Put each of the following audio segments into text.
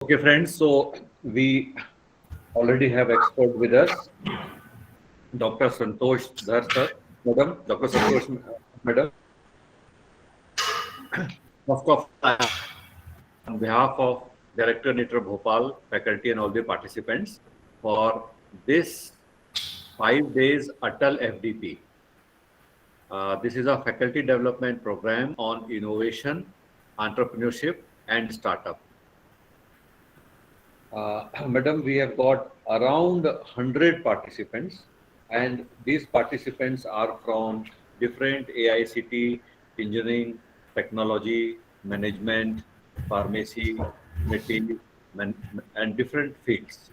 Okay, friends, so we already have expert with us, Dr. Santosh Dhar, sir, madam, Dr. Santosh, madam. First of all, on behalf of Director Nitra Bhopal, faculty, and all the participants, for this 5 days ATAL FDP. This is a faculty development program on innovation, entrepreneurship, and startup. Madam, we have got around 100 participants, and these participants are from different AICT, engineering, technology, management, pharmacy, material, and different fields.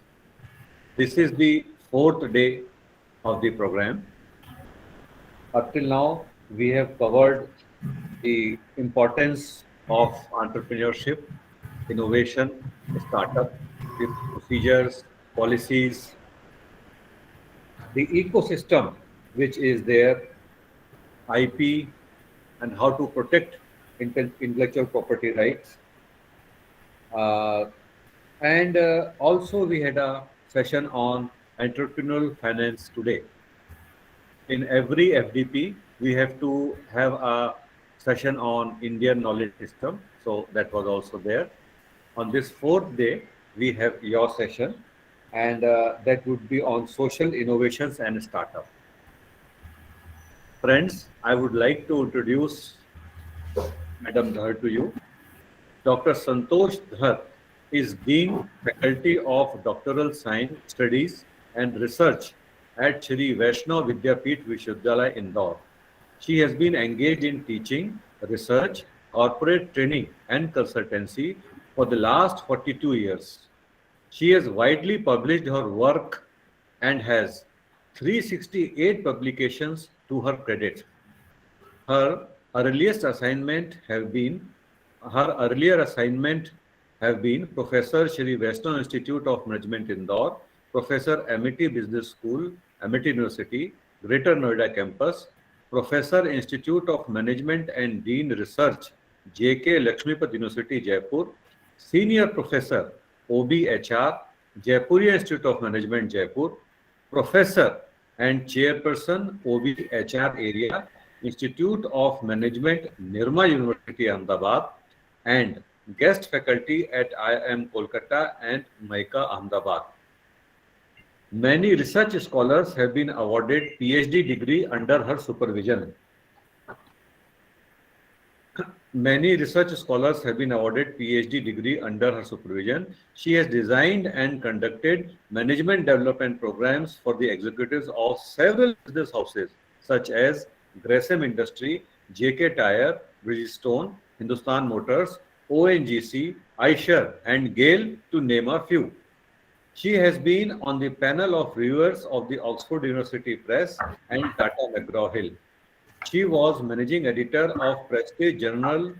This is the fourth day of the program. Up till now, we have covered the importance of entrepreneurship, innovation, startup, the procedures, policies, the ecosystem which is there, IP, and how to protect intellectual property rights. Uh, and also, we had a session on entrepreneurial finance today. In every FDP, we have to have a session on Indian knowledge system. So that was also there. On this fourth day, we have your session, and that would be on social innovations and startup. Friends, I would like to introduce Madam Dhar to you. Dr. Santosh Dhar is Dean Faculty of Doctoral Science Studies and Research at Shri Vaishnav Vidyapeeth Vishavidyalaya, Indore. She has been engaged in teaching, research, corporate training, and consultancy for the last 42 years. She has widely published her work and has 368 publications to her credit. Her earliest assignment have been her earlier assignment have been Professor Shri Vaishnav Institute of Management Indore, Professor Amity Business School, Amity University, Greater Noida Campus, Professor Institute of Management and Dean Research, J.K. Lakshmipad University, Jaipur, Senior Professor, OBHR, Jaipuriya Institute of Management, Jaipur, Professor and Chairperson, OBHR Area, Institute of Management, Nirma University, Ahmedabad, and guest faculty at IIM Kolkata and MICA, Ahmedabad. Many research scholars have been awarded PhD degree under her supervision. Many research scholars have been awarded PhD degree under her supervision. She has designed and conducted management development programs for the executives of several business houses such as Gresham Industry, JK Tyre, Bridgestone, Hindustan Motors, ONGC, Eicher, and Gale, to name a few. She has been on the panel of reviewers of the Oxford University Press and Tata McGraw-Hill. She was managing editor of Prestige Journal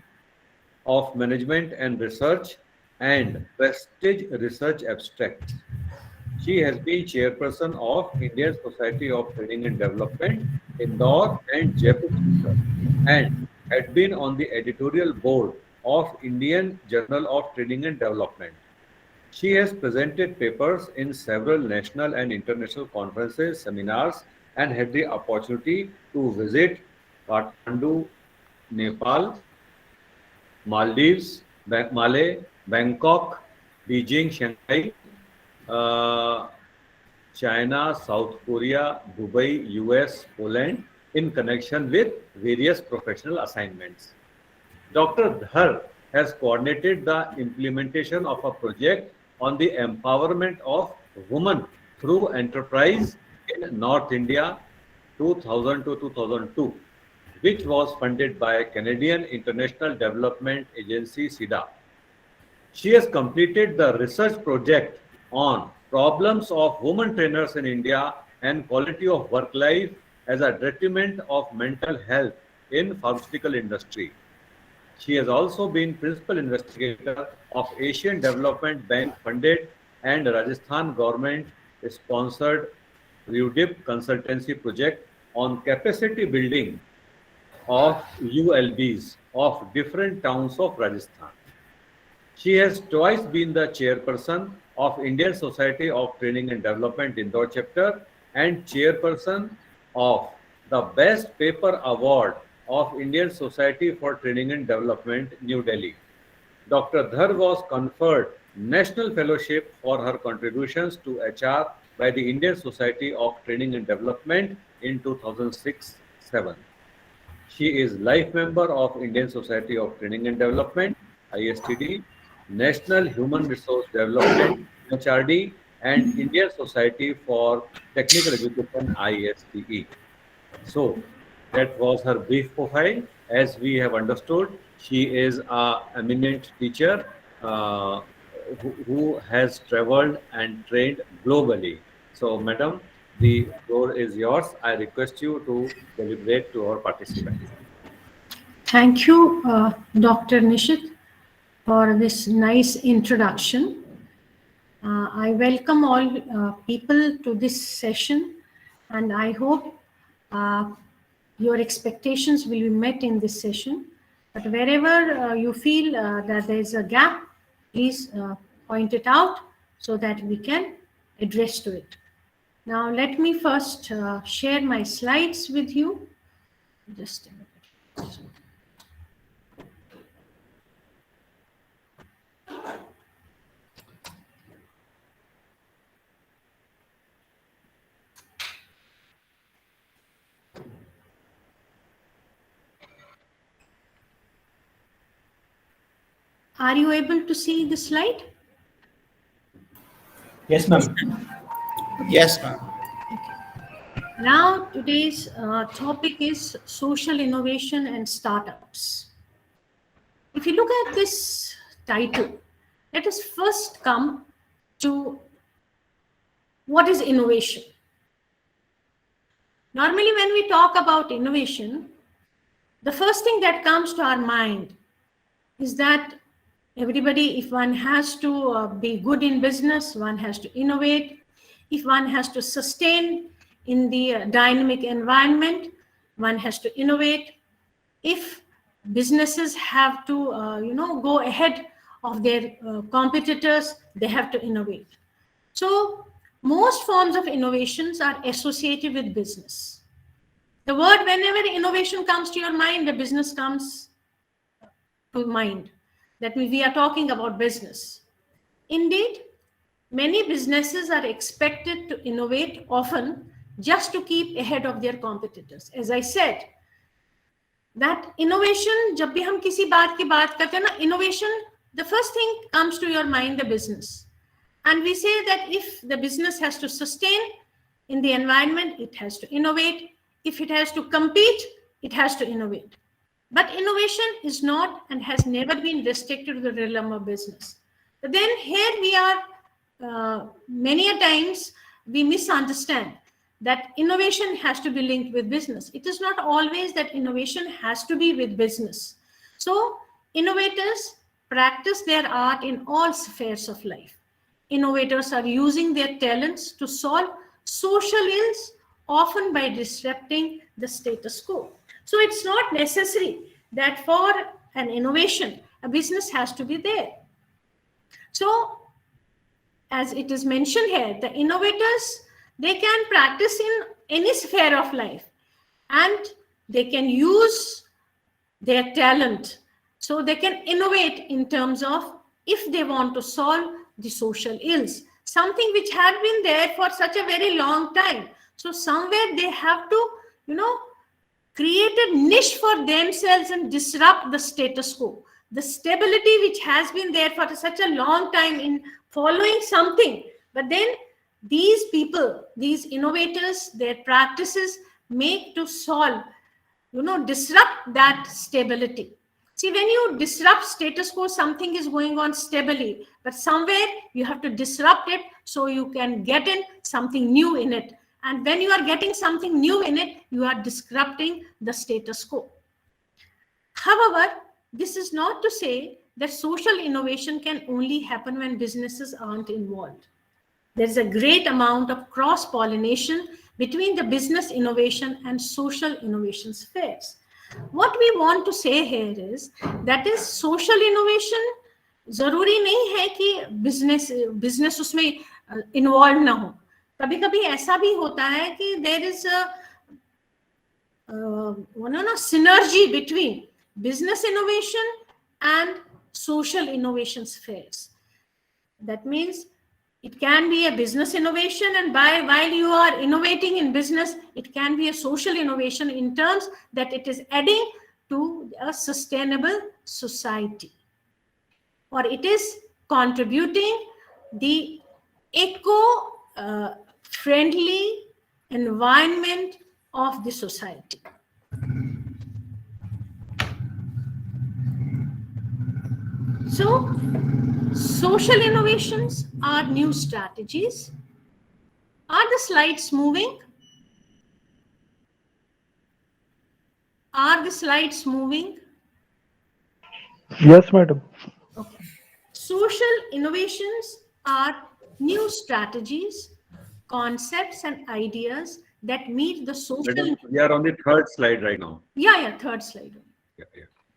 of Management and Research and Prestige Research Abstracts. She has been chairperson of Indian Society of Training and Development, Indore and Jaipur chapter, and had been on the editorial board of Indian Journal of Training and Development. She has presented papers in several national and international conferences, seminars, and had the opportunity to visit Kathmandu, Nepal, Maldives, Malé, Bangkok, Beijing, Shanghai, uh, China, South Korea, Dubai, US, Poland, in connection with various professional assignments. Dr. Dhar has coordinated the implementation of a project on the empowerment of women through enterprise in North India 2000 to 2002, which was funded by Canadian International Development Agency (CIDA). She has completed the research project on problems of women trainers in India and quality of work life as a detriment of mental health in pharmaceutical industry. She has also been principal investigator of Asian Development Bank funded and Rajasthan government sponsored RUDIP consultancy project on capacity building of ULBs of different towns of Rajasthan. She has twice been the chairperson of Indian Society of Training and Development Indore chapter and chairperson of the Best Paper Award of Indian Society for Training and Development, New Delhi. Dr. Dhar was conferred National Fellowship for her contributions to HR by the Indian Society of Training and Development in 2006-7. She is life member of Indian Society of Training and Development, ISTD, National Human Resource Development, HRD, and Indian Society for Technical Education, ISTE. So that was her brief profile. As we have understood, she is a eminent teacher who has traveled and trained globally. So, madam, the floor is yours. I request you to deliberate to our participants. Thank you, Dr. Nishit, for this nice introduction. I welcome all people to this session, and I hope your expectations will be met in this session. But wherever you feel that there is a gap, please point it out so that we can address to it. Now, let me first share my slides with you. Just a minute. Are you able to see the slide? Yes, ma'am. Yes, ma'am. Okay. Now, today's topic is social innovation and startups. If you look at this title, let us first come to what is innovation. Normally, when we talk about innovation, the first thing that comes to our mind is that everybody, if one has to be good in business, one has to innovate. If one has to sustain in the dynamic environment, one has to innovate. If businesses have to, go ahead of their competitors, they have to innovate. So most forms of innovations are associated with business. The word, whenever innovation comes to your mind, the business comes to mind. That means we are talking about business. Indeed, many businesses are expected to innovate often just to keep ahead of their competitors. As I said, that innovation, जब भी हम किसी बात की बात करते हैं ना, innovation, the first thing comes to your mind, the business. And we say that if the business has to sustain in the environment, it has to innovate. If it has to compete, it has to innovate. But innovation is not and has never been restricted to the realm of business. But then here we are, many a times we misunderstand that innovation has to be linked with business. It is not always that innovation has to be with business. So innovators practice their art in all spheres of life. Innovators are using their talents to solve social ills, often by disrupting the status quo. So it's not necessary that for an innovation, a business has to be there. So as it is mentioned here, the innovators, they can practice in any sphere of life and they can use their talent. So they can innovate in terms of if they want to solve the social ills, something which had been there for such a very long time. So somewhere they have to, create a niche for themselves and disrupt the status quo. The stability which has been there for such a long time in following something. But then these people, these innovators, their practices make to solve, disrupt that stability. See, when you disrupt status quo, something is going on stably, but somewhere you have to disrupt it so you can get in something new in it. And when you are getting something new in it, you are disrupting the status quo. However, this is not to say that social innovation can only happen when businesses aren't involved. There is a great amount of cross-pollination between the business innovation and social innovation spheres. What we want to say here is that is social innovation जरूरी नहीं है कि business उसमें involve ना हो. कभी कभी ऐसा भी होता है कि there is synergy between business innovation and social innovation spheres. That means it can be a business innovation, and while you are innovating in business, it can be a social innovation in terms that it is adding to a sustainable society, or it is contributing the eco-friendly environment of the society. So, social innovations are new strategies. Are the slides moving? Are the slides moving? Yes, madam. Okay. Social innovations are new strategies, concepts, and ideas that meet the social. Madam, we are on the third slide right now. Yeah, third slide. Yeah.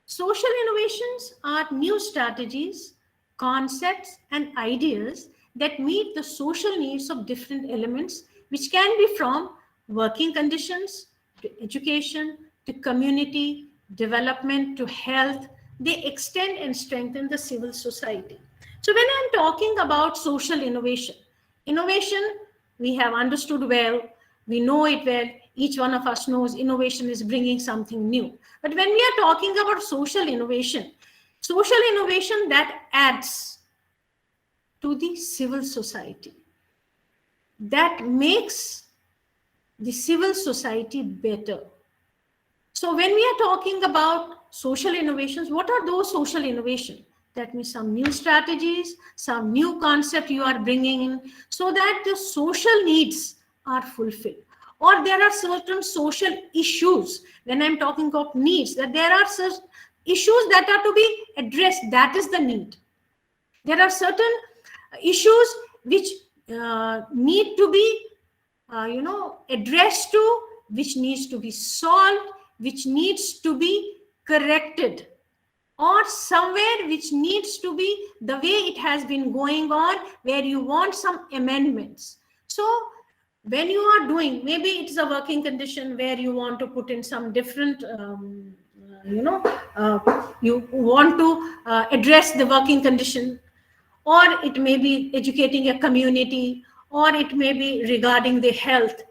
Social innovations are new strategies, concepts, and ideas that meet the social needs of different elements, which can be from working conditions to education to community development to health. They extend and strengthen the civil society. So when I'm talking about social innovation, we have understood well, we know it well, each one of us knows innovation is bringing something new. But when we are talking about social innovation that adds to the civil society, that makes the civil society better. So when we are talking about social innovations, what are those social innovations? That means some new strategies, some new concept you are bringing in so that the social needs are fulfilled. Or there are certain social issues, when I'm talking about needs, that there are certain issues that are to be addressed. That is the need. There are certain issues which need to be addressed to, which needs to be solved, which needs to be corrected, or somewhere which needs to be the way it has been going on, where you want some amendments. So when you are doing, maybe it's a working condition where you want to put in some different you want to address the working condition, or it may be educating a community, or it may be regarding the health.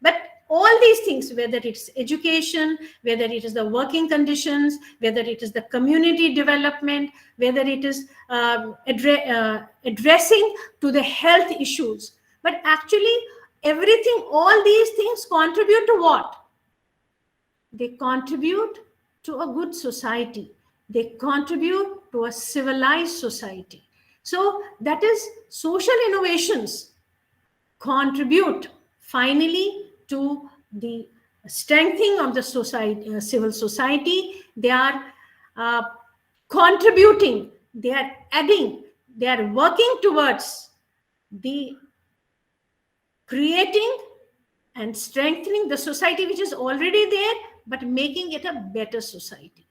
But all these things, whether it's education, whether it is the working conditions, whether it is the community development, whether it is addressing to the health issues, but actually everything, all these things contribute to what? They contribute to a good society. They contribute to a civilized society. So that is, social innovations contribute finally to the strengthening of the society, civil society. They are contributing, they are adding, they are working towards the creating and strengthening the society which is already there, but making it a better society.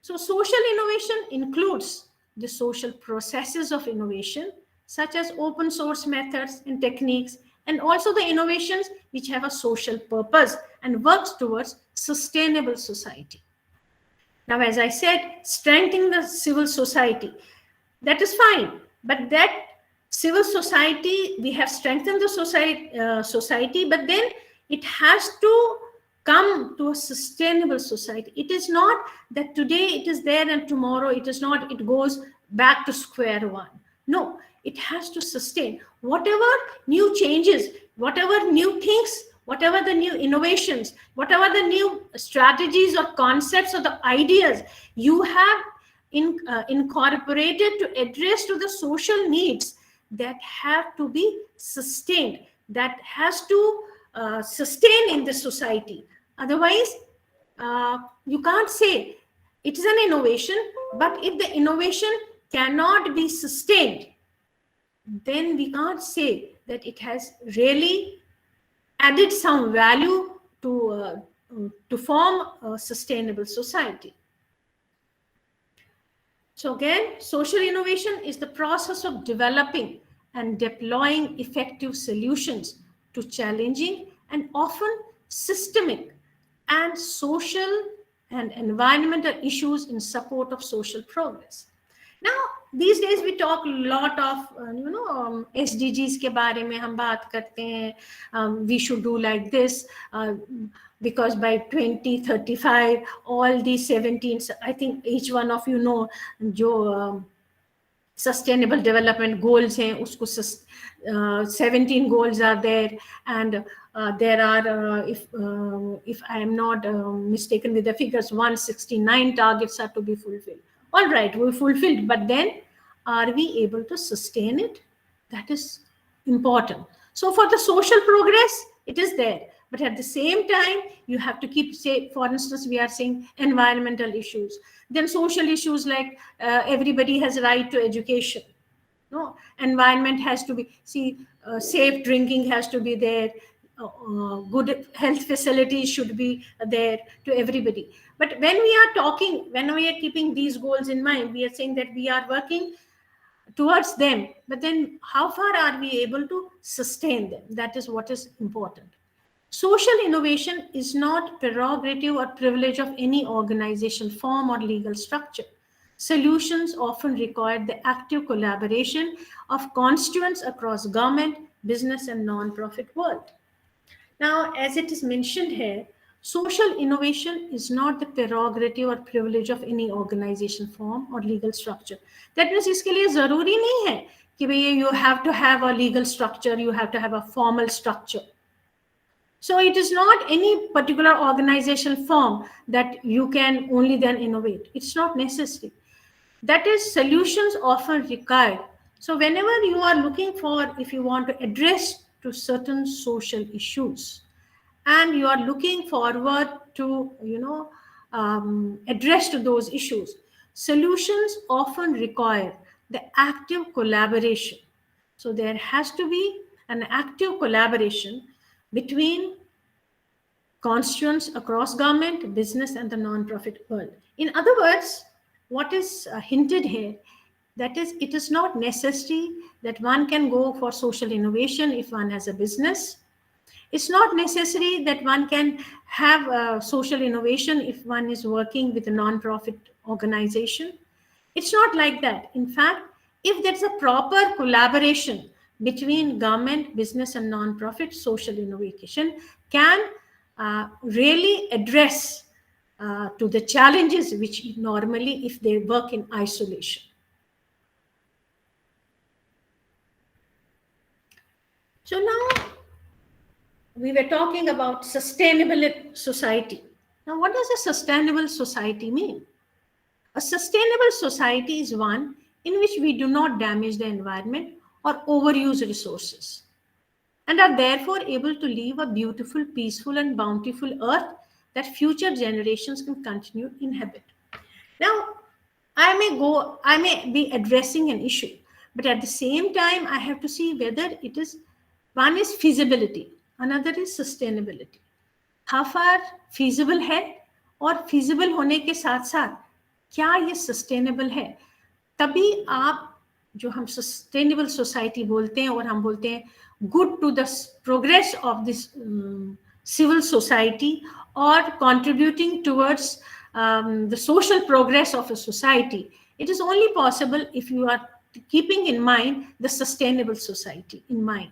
So social innovation includes the social processes of innovation, such as open source methods and techniques, and also the innovations which have a social purpose and works towards sustainable society. Now, as I said, strengthening the civil society, that is fine, but that civil society, we have strengthened the society, but then it has to come to a sustainable society. It is not that today it is there and tomorrow it is not, it goes back to square one. No, it has to sustain. Whatever new changes, whatever new things, whatever the new innovations, whatever the new strategies or concepts or the ideas you have incorporated to address to the social needs, that have to be sustained, that has to sustain in the society. Otherwise, you can't say it is an innovation, but if the innovation cannot be sustained, then we can't say that it has really added some value to form a sustainable society. So again, social innovation is the process of developing and deploying effective solutions to challenging and often systemic and social and environmental issues in support of social progress. Now, these days we talk a lot of SDGs के बारे में हम बात करते हैं. We should do like this because by 2035 all these 17, I think each one of you know जो sustainable development goals हैं उसको 17 goals are there, and there are if I am not mistaken with the figures, 169 targets are to be fulfilled. All right, we fulfilled, but then are we able to sustain it? That is important. So for the social progress, it is there, but at the same time you have to keep, say for instance we are saying environmental issues, then social issues like everybody has right to education. No, environment has to be, safe drinking has to be there, good health facilities should be there to everybody. But when we are keeping these goals in mind, we are saying that we are working towards them, but then how far are we able to sustain them? That is what is important. Social innovation is not prerogative or privilege of any organization, form, or legal structure. Solutions often require the active collaboration of constituents across government, business, and non-profit world. Now, as it is mentioned here, social innovation is not the prerogative or privilege of any organization, form, or legal structure. That means इसके लिए ज़रूरी नहीं है कि भई you have to have a legal structure, you have to have a formal structure. So it is not any particular organizational form that you can only then innovate. It's not necessary. That is, solutions often required. So whenever you are looking for, if you want to address to certain social issues, and you are looking forward to, address to those issues, solutions often require the active collaboration. So there has to be an active collaboration between constituents across government, business, and the non-profit world. In other words, what is hinted here, that is, it is not necessary that one can go for social innovation if one has a business. It's not necessary that one can have social innovation if one is working with a non-profit organization. It's not like that. In fact, if there's a proper collaboration between government, business, and non-profit, social innovation can really address to the challenges which normally if they work in isolation. So now we were talking about sustainable society. Now, what does a sustainable society mean? A sustainable society is one in which we do not damage the environment or overuse resources, and are therefore able to leave a beautiful, peaceful, and bountiful earth that future generations can continue to inhabit. Now, I may be addressing an issue, but at the same time, I have to see whether it is, one is feasibility, another is sustainability. How far feasible है और feasible होने के साथ साथ क्या ये sustainable है, तभी आप जो हम sustainable society बोलते हैं और हम बोलते हैं good to the progress of this civil society or contributing towards the social progress of a society. It is only possible if you are keeping in mind the sustainable society in mind.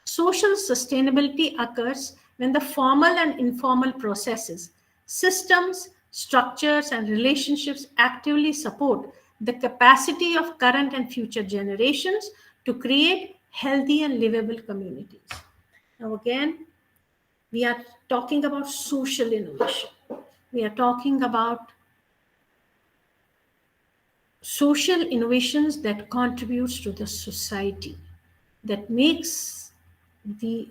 Social sustainability occurs when the formal and informal processes, systems, structures, and relationships actively support the capacity of current and future generations to create healthy and livable communities. Now again, we are talking about social innovation. We are talking about social innovations that contributes to the society, that makes the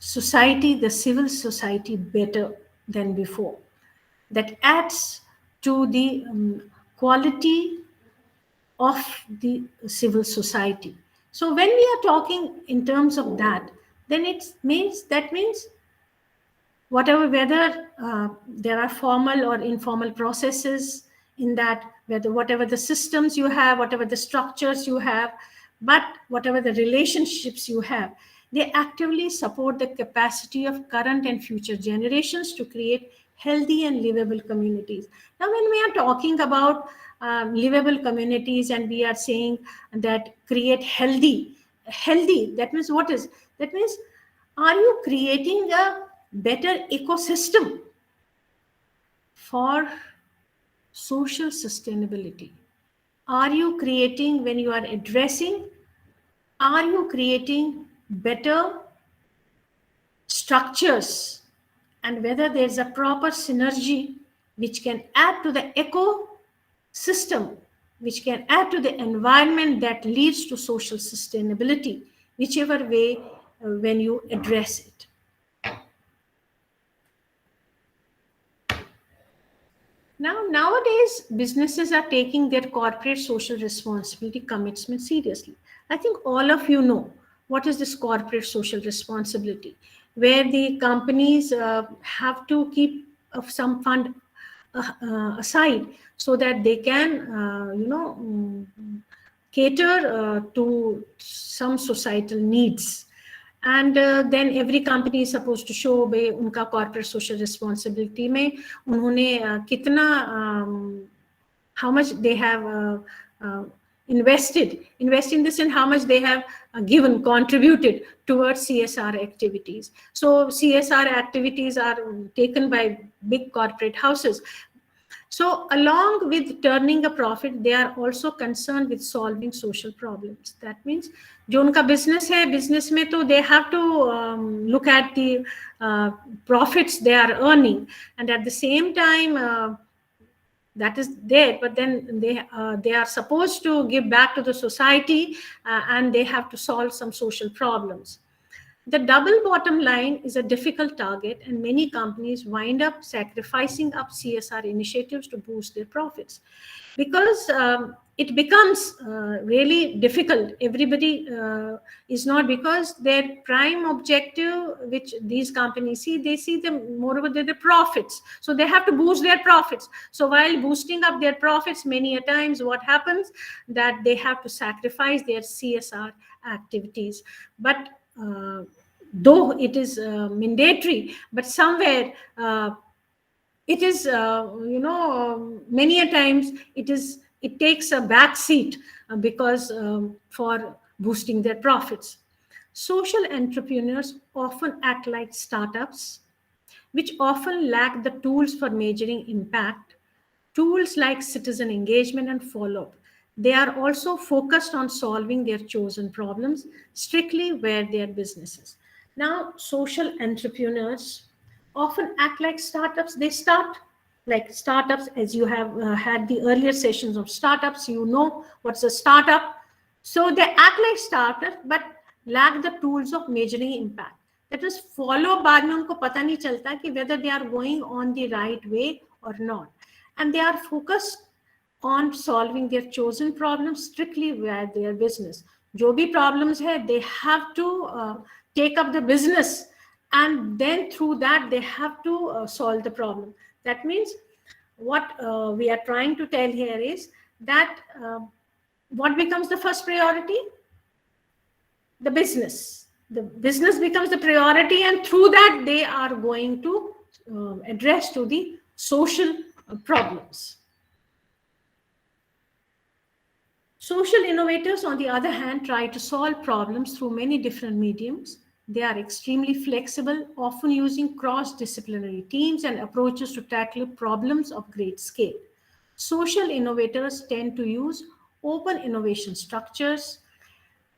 society, the civil society, better than before, that adds to the quality of the civil society. So when we are talking in terms of that, then that means whatever, whether there are formal or informal processes in that, whatever the systems you have, whatever the structures you have, but whatever the relationships you have, they actively support the capacity of current and future generations to create healthy and livable communities. Now, when we are talking about livable communities and we are saying that create healthy, that means what is? That means, are you creating a better ecosystem for social sustainability? Are you creating, when you are addressing, are you creating better structures, and whether there's a proper synergy which can add to the ecosystem, which can add to the environment that leads to social sustainability, whichever way when you address it. Now, nowadays, businesses are taking their corporate social responsibility commitment seriously. I think all of you know what is this corporate social responsibility, where the companies have to keep some fund aside so that they can, cater to some societal needs. And then every company is supposed to show भाई उनका corporate social responsibility में उन्होंने कितना how much they have invest in this, and how much they have contributed towards CSR activities. So CSR activities are taken by big corporate houses. So along with turning a profit, they are also concerned with solving social problems. That means, जो उनका business है, business में तो they have to look at the profits they are earning, and at the same time that is there, but then they are supposed to give back to the society, and they have to solve some social problems. The double bottom line is a difficult target, and many companies wind up sacrificing up CSR initiatives to boost their profits, because it becomes really difficult. Everybody is not, because their prime objective, which these companies see, they see them moreover the profits. So they have to boost their profits. So while boosting up their profits, many a times what happens, that they have to sacrifice their CSR activities. But though it is mandatory, but somewhere it is, many a times it takes a back seat because for boosting their profits. Social entrepreneurs often act like startups, which often lack the tools for measuring impact, tools like citizen engagement and follow-up. They are also focused on solving their chosen problems strictly where their businesses. Now, social entrepreneurs often act like startups. They start like startups, as you have had the earlier sessions of startups, you know what's a startup. So they act like startups, but lack the tools of measuring impact. That is, follow बाद में उनको पता नहीं चलता कि whether they are going on the right way or not. And they are focused on solving their chosen problems strictly where their business. जो भी problems है, they have to take up the business, and then through that they have to solve the problem. That means what we are trying to tell here is that what becomes the first priority? The business. The business becomes the priority, and through that they are going to address to the social problems. Social innovators, on the other hand, try to solve problems through many different mediums. They are extremely flexible, often using cross-disciplinary teams and approaches to tackle problems of great scale. Social innovators tend to use open innovation structures,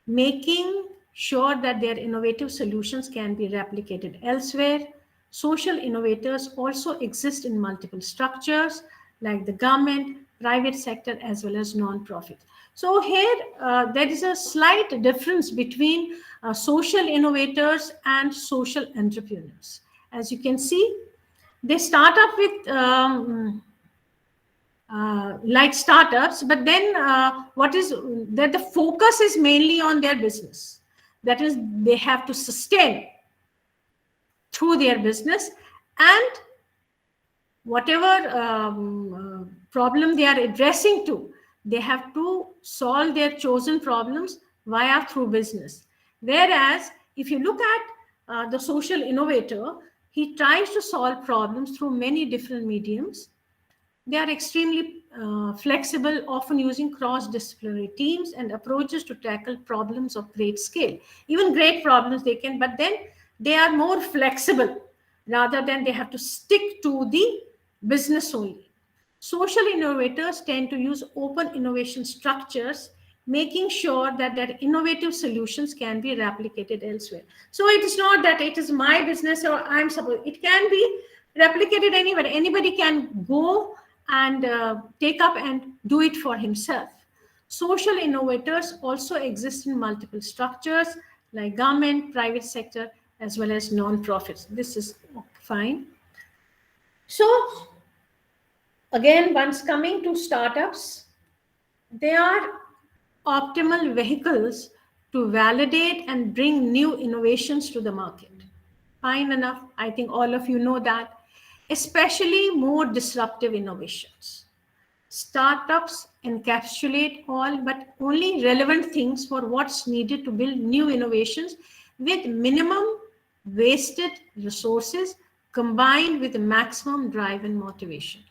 making sure that their innovative solutions can be replicated elsewhere. Social innovators also exist in multiple structures like the government, private sector, as well as non-profit. So here there is a slight difference between social innovators and social entrepreneurs. As you can see, they start up with like startups, but then what is that the focus is mainly on their business. That is, they have to sustain through their business, and whatever problem they are addressing to, they have to solve their chosen problems through business. Whereas if you look at the social innovator, he tries to solve problems through many different mediums. They are extremely flexible, often using cross-disciplinary teams and approaches to tackle problems of great scale. Even great problems they can, but then they are more flexible rather than they have to stick to the business only. Social innovators tend to use open innovation structures, making sure that their innovative solutions can be replicated elsewhere. So it is not that it is my business or I'm supposed, it can be replicated anywhere. Anybody can go and take up and do it for himself. Social innovators also exist in multiple structures like government, private sector, as well as non-profits. This is fine. So again, once coming to startups, they are optimal vehicles to validate and bring new innovations to the market. Fine enough. I think all of you know that. Especially more disruptive innovations. Startups encapsulate all but only relevant things for what's needed to build new innovations with minimum wasted resources combined with maximum drive and motivation.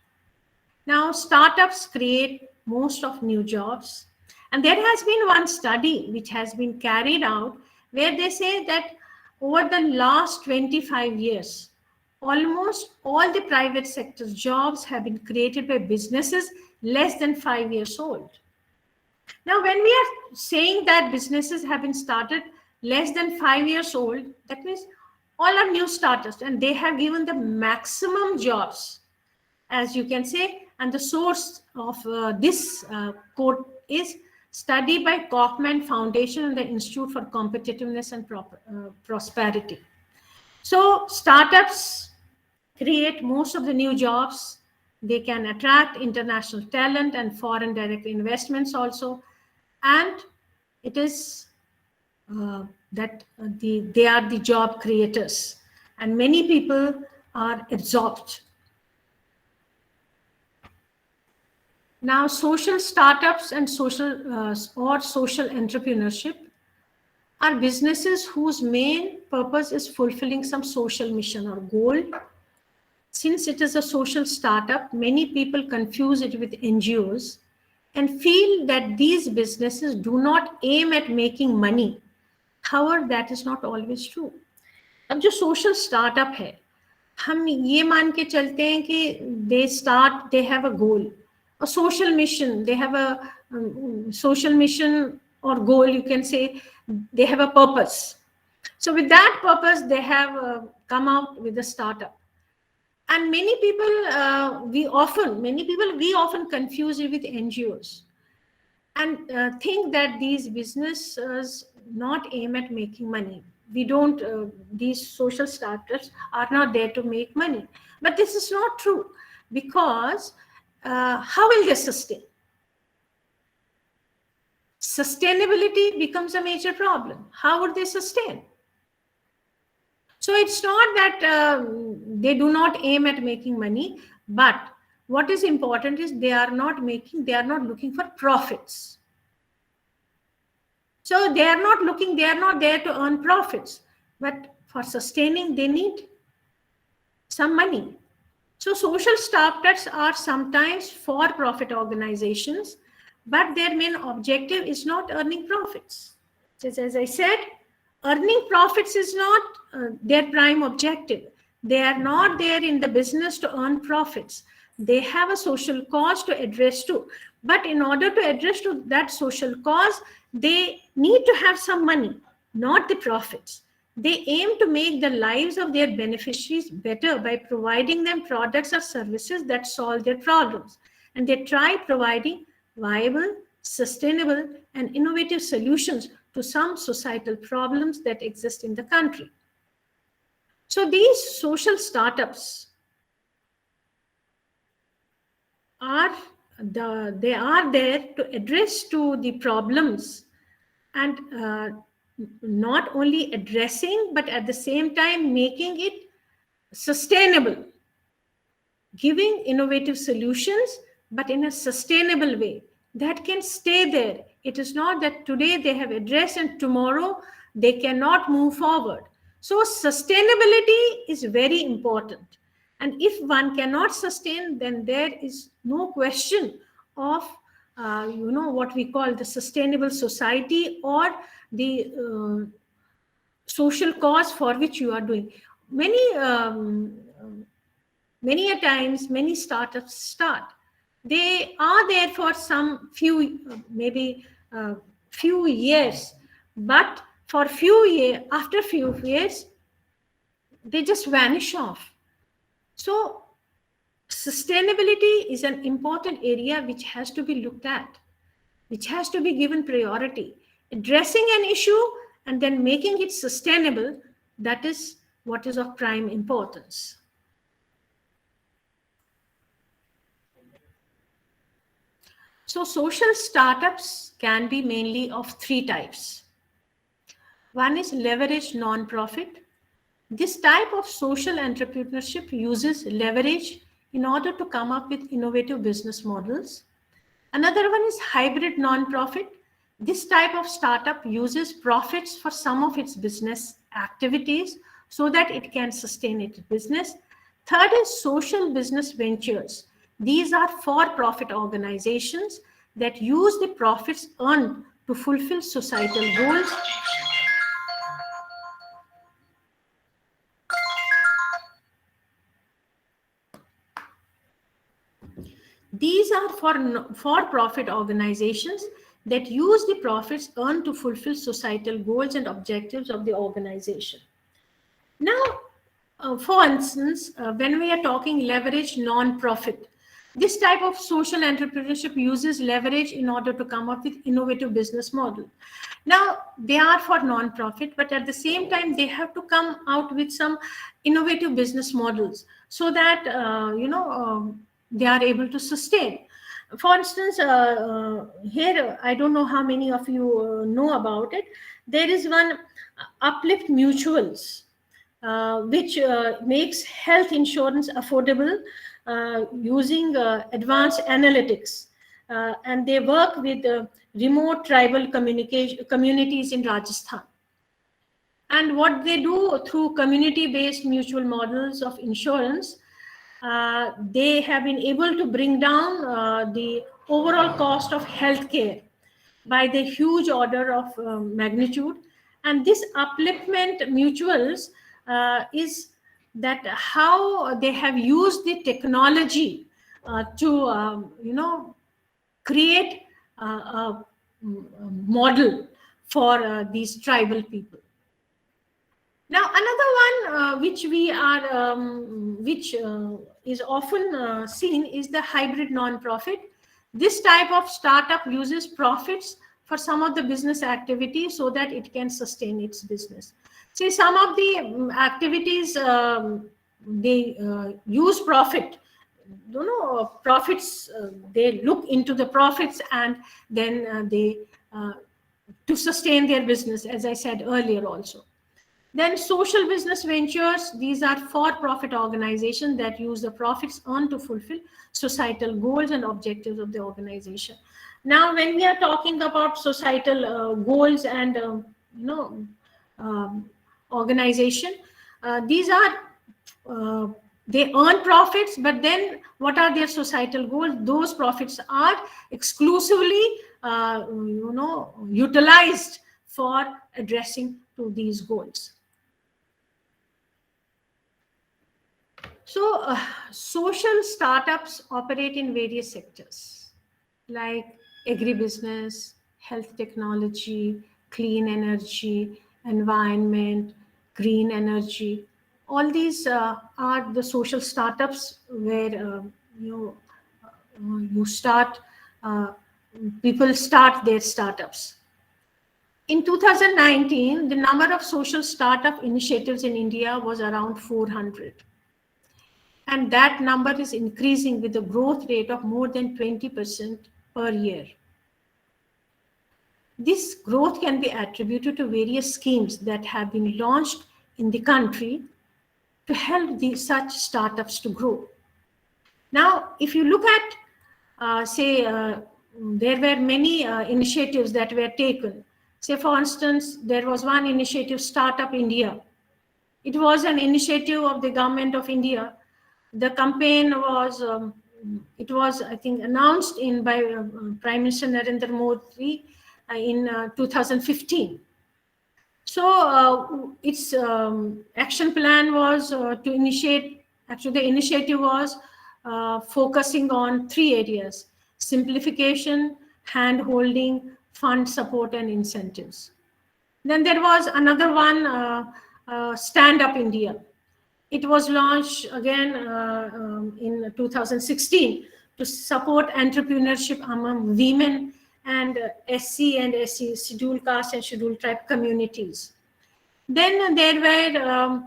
Now, startups create most of new jobs. And there has been one study which has been carried out where they say that over the last 25 years, almost all the private sector jobs have been created by businesses less than 5 years old. Now, when we are saying that businesses have been started less than 5 years old, that means all are new starters and they have given the maximum jobs, as you can say. And the source of this quote is study by Kaufman Foundation and the Institute for Competitiveness and Prosperity. So startups create most of the new jobs. They can attract international talent and foreign direct investments also. And it is that they are the job creators. And many people are absorbed. Now, social startups and social entrepreneurship are businesses whose main purpose is fulfilling some social mission or goal. Since it is a social startup, many people confuse it with NGOs and feel that these businesses do not aim at making money. However, that is not always true. अब जो social startup है, हम ये मान के चलते हैं कि they have a goal. A social mission, they have a social mission or goal, you can say, they have a purpose. So with that purpose, they have come out with a startup. And many people, we often confuse it with NGOs and think that these businesses not aim at making money. We don't, these social startups are not there to make money. But this is not true, because how will they sustain? Sustainability becomes a major problem. How would they sustain? So it's not that they do not aim at making money, but what is important is they are not looking for profits. So they are not there to earn profits, but for sustaining, they need some money. So social startups are sometimes for-profit organizations, but their main objective is not earning profits. Just as I said, earning profits is not their prime objective. They are not there in the business to earn profits. They have a social cause to address to. But in order to address to that social cause, they need to have some money, not the profits. They aim to make the lives of their beneficiaries better by providing them products or services that solve their problems. And they try providing viable, sustainable, and innovative solutions to some societal problems that exist in the country. So these social startups are there to address to the problems and not only addressing, but at the same time making it sustainable, giving innovative solutions but in a sustainable way that can stay there. It is not that today they have addressed and tomorrow they cannot move forward. So sustainability is very important. And if one cannot sustain, then there is no question of what we call the sustainable society or the social cause for which you are doing. Many a times, many startups start. They are there for some few, maybe few years, but for after few years, they just vanish off. So sustainability is an important area which has to be looked at, which has to be given priority. Addressing an issue and then making it sustainable, that is what is of prime importance. So social startups can be mainly of three types. One is leverage non-profit. This type of social entrepreneurship uses leverage in order to come up with innovative business models. Another one is hybrid non-profit. This type of startup uses profits for some of its business activities so that it can sustain its business. Third is social business ventures. These are for-profit organizations that use the profits earned to fulfill societal goals. These are for-profit organizations that use the profits earned to fulfill societal goals and objectives of the organization. Now, for instance, when we are talking leverage non-profit, this type of social entrepreneurship uses leverage in order to come up with innovative business model. Now, they are for non-profit, but at the same time, they have to come out with some innovative business models so that, they are able to sustain. For instance, here, I don't know how many of you know about it. There is one Uplift Mutuals, which makes health insurance affordable using advanced analytics. And they work with remote tribal communities in Rajasthan. And what they do through community-based mutual models of insurance, they have been able to bring down the overall cost of healthcare by the huge order of magnitude. And this upliftment mutuals is that how they have used the technology to create a model for these tribal people. Now, another one which we are, which is often seen is the hybrid non-profit. This type of startup uses profits for some of the business activities so that it can sustain its business. See, some of the activities, they use profit. Profits, they look into the profits and then they, to sustain their business, as I said earlier also. Then social business ventures, these are for-profit organizations that use the profits earned to fulfill societal goals and objectives of the organization. Now, when we are talking about societal goals and, organization, these are, they earn profits, but then what are their societal goals? Those profits are exclusively, utilized for addressing to these goals. So, social startups operate in various sectors like agribusiness, health technology, clean energy, environment, green energy. All these are the social startups where people start their startups. In 2019, the number of social startup initiatives in India was around 400. And that number is increasing with a growth rate of more than 20% per year. This growth can be attributed to various schemes that have been launched in the country to help such startups to grow. Now, if you look at there were many initiatives that were taken. Say, for instance, there was one initiative, Startup India. It was an initiative of the government of India. The campaign was, I think, announced by Prime Minister Narendra Modi in 2015. So its action plan was to initiate, actually the initiative was focusing on 3 areas: simplification, hand-holding, fund support, and incentives. Then there was another one, Stand Up India. It was launched again in 2016 to support entrepreneurship among women and SC and SC, scheduled caste and scheduled tribe communities. Then there were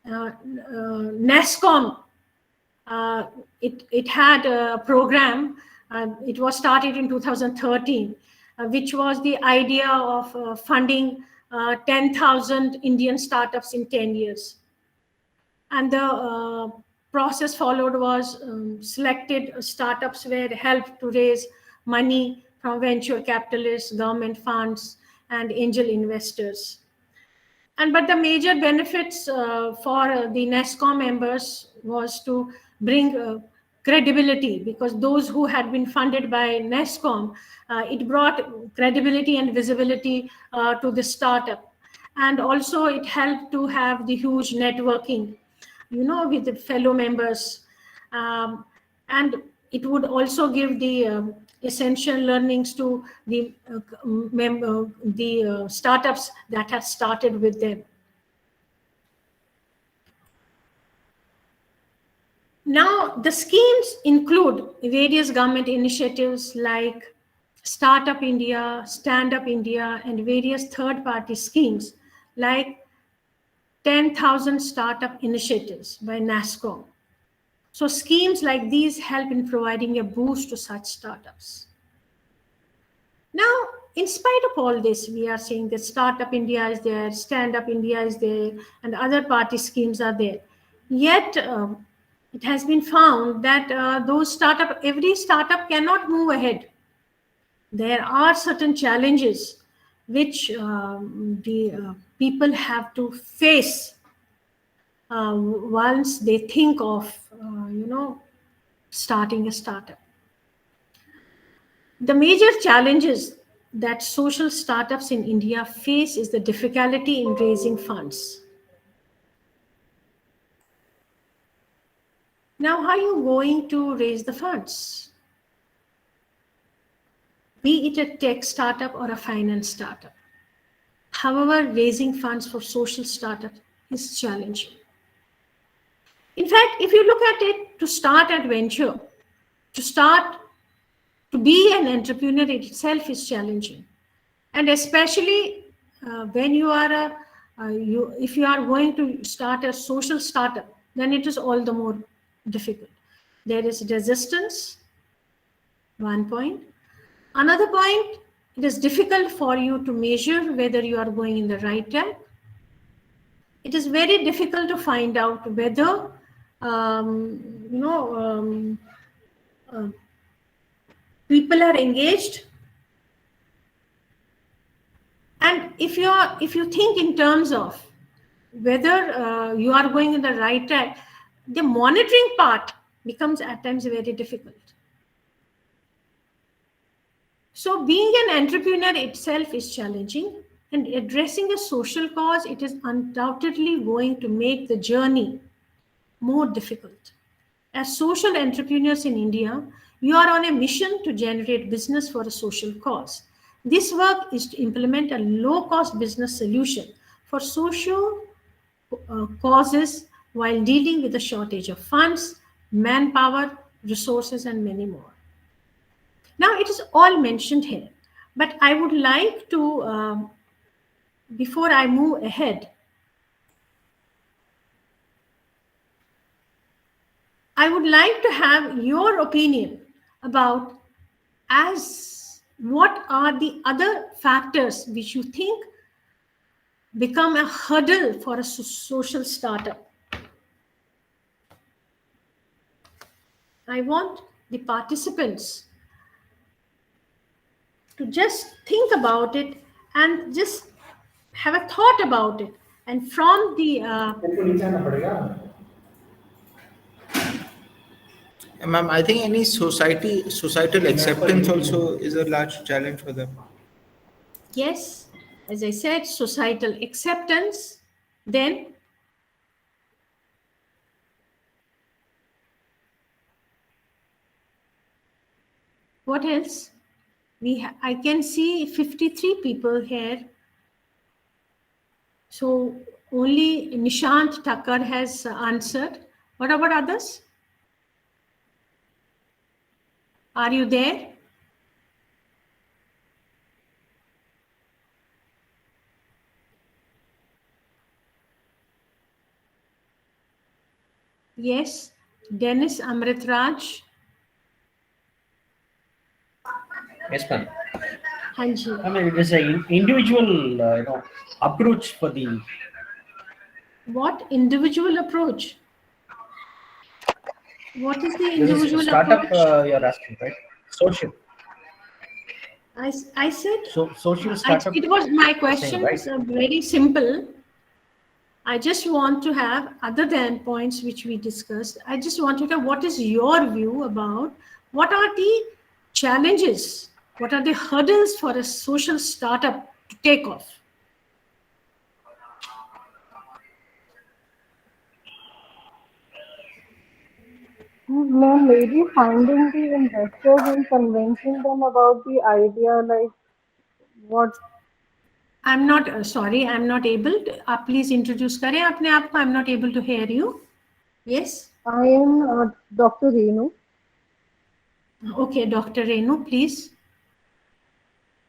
NASSCOM. It had a program. It was started in 2013, which was the idea of funding 10,000 Indian startups in 10 years. And the process followed was selected startups were helped to raise money from venture capitalists, government funds, and angel investors. But the major benefits for the NASSCOM members was to bring credibility, because those who had been funded by NASSCOM, it brought credibility and visibility to the startup. And also it helped to have the huge networking, with the fellow members. And it would also give the essential learnings to the startups that had started with them. Now, the schemes include various government initiatives like Startup India, Stand Up India, and various third-party schemes like 10,000 startup initiatives by NASSCOM. So schemes like these help in providing a boost to such startups. Now, in spite of all this, we are saying that Startup India is there, Stand Up India is there, and other party schemes are there. Yet, it has been found that every startup cannot move ahead. There are certain challenges which the people have to face once they think of, starting a startup. The major challenges that social startups in India face is the difficulty in raising funds. Now, how are you going to raise the funds? Be it a tech startup or a finance startup. However, raising funds for social startup is challenging. In fact, if you look at it, to start a venture, to be an entrepreneur itself is challenging. And especially when you are if you are going to start a social startup, then it is all the more difficult. There is resistance, one point. Another point, it is difficult for you to measure whether you are going in the right track. It is very difficult to find out whether people are engaged. And if you think in terms of whether you are going in the right track, the monitoring part becomes at times very difficult. So being an entrepreneur itself is challenging, and addressing a social cause, it is undoubtedly going to make the journey more difficult. As social entrepreneurs in India, you are on a mission to generate business for a social cause. This work is to implement a low-cost business solution for social causes while dealing with the shortage of funds, manpower, resources, and many more. Now, it is all mentioned here, but I would like to, before I move ahead, I would like to have your opinion about what are the other factors which you think become a hurdle for a social startup. I want the participants to just think about it and just have a thought about it. And from the Ma'am, I think any societal acceptance also is a large challenge for them. yes, as I said, societal acceptance, then what else? I can see 53 people here. So only Nishant Thakkar has answered. What about others? Are you there? Yes, Dennis Amritraj. Yes, ma'am. Hanji. I mean, it is an individual, approach for the. What individual approach? What is the This is individual startup approach? you're asking, right? Social. I said, So social startup. it was my you're saying, question right? was very simple. I just want to have, other than points which we discussed, I just want to know what is your view about what are the challenges, what are the hurdles for a social startup to take off? Ma'am, maybe finding the investors and convincing them about the idea, like what I'm not sorry, I'm not able to, please introduce करें अपने आप को, I'm not able to hear you. Yes. I am Dr. Renu. Okay, Dr. Renu, please.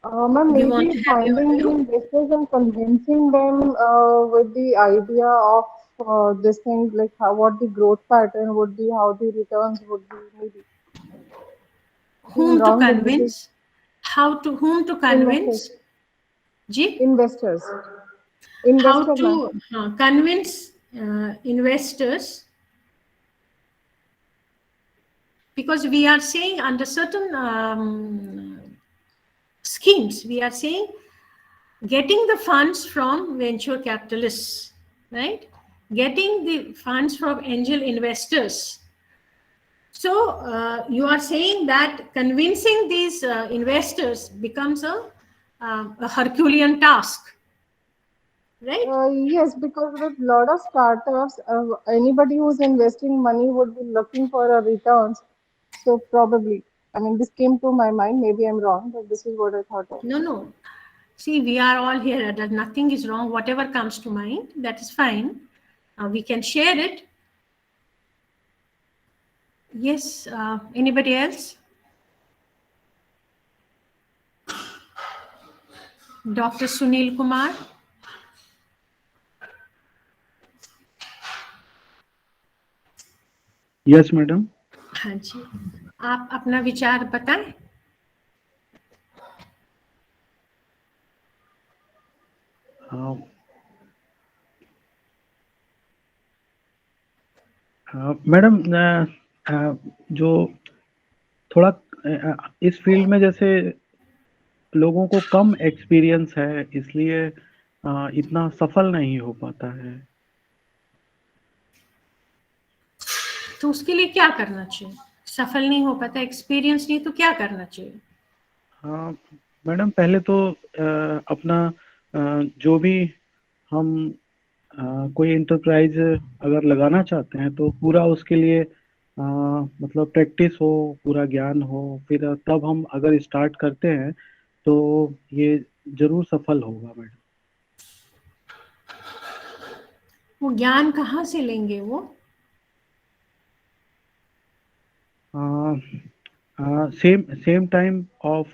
Ma'am, We want maybe to have your finding the view. investors and convincing them with the idea of this thing, like what the growth pattern would be, how the returns would be, maybe. I'm Whom to wrong, but this is convince? Whom to investors. convince? Ji? Investors. How Investor, ma'am. to convince investors, because we are saying under certain schemes, we are saying getting the funds from venture capitalists, right? Getting the funds from angel investors. So you are saying that convincing these investors becomes a Herculean task, right? Yes, because with a lot of startups, anybody who's investing money would be looking for a returns. So probably, I mean, this came to my mind. Maybe I'm wrong, but this is what I thought of. No. See, we are all here. That nothing is wrong. Whatever comes to mind, that is fine. We can share it. Yes. Anybody else? Dr. Sunil Kumar. Yes madam. हाँ जी, आप अपना विचार बताएं. Madam, जो थोड़ा इस field में जैसे लोगों को कम एक्सपीरियंस है, इसलिए इतना सफल नहीं हो पाता है. तो उसके लिए क्या करना चाहिए? सफल नहीं हो पाता, एक्सपीरियंस नहीं, तो क्या करना चाहिए? हाँ मैडम, पहले तो अपना जो भी हम कोई एंटरप्राइज अगर लगाना चाहते हैं तो पूरा उसके लिए मतलब प्रैक्टिस हो, पूरा ज्ञान हो, फिर तब हम अगर स्टार्ट करते हैं तो ये जरूर सफल होगा मैडम. वो ज्ञान कहाँ से लेंगे वो? same time of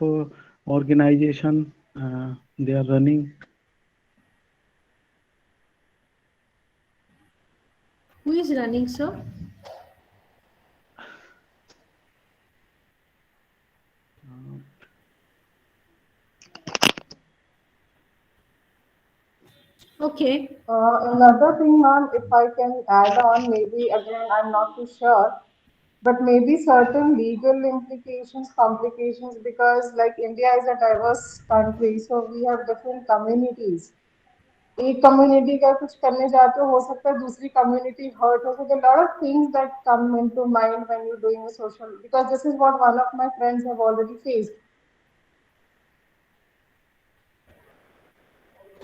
organization they are running. Who is running, sir? Okay. Another thing, ma'am, if I can add on, maybe again, I'm not too sure. but maybe certain legal implications, complications, because like India is a diverse country, so we have different communities. एक community का कुछ करने जाते हो सकता है दूसरी community hurt हो सकता है lot of things that come into mind when you're doing a social, because this is what one of my friends have already faced.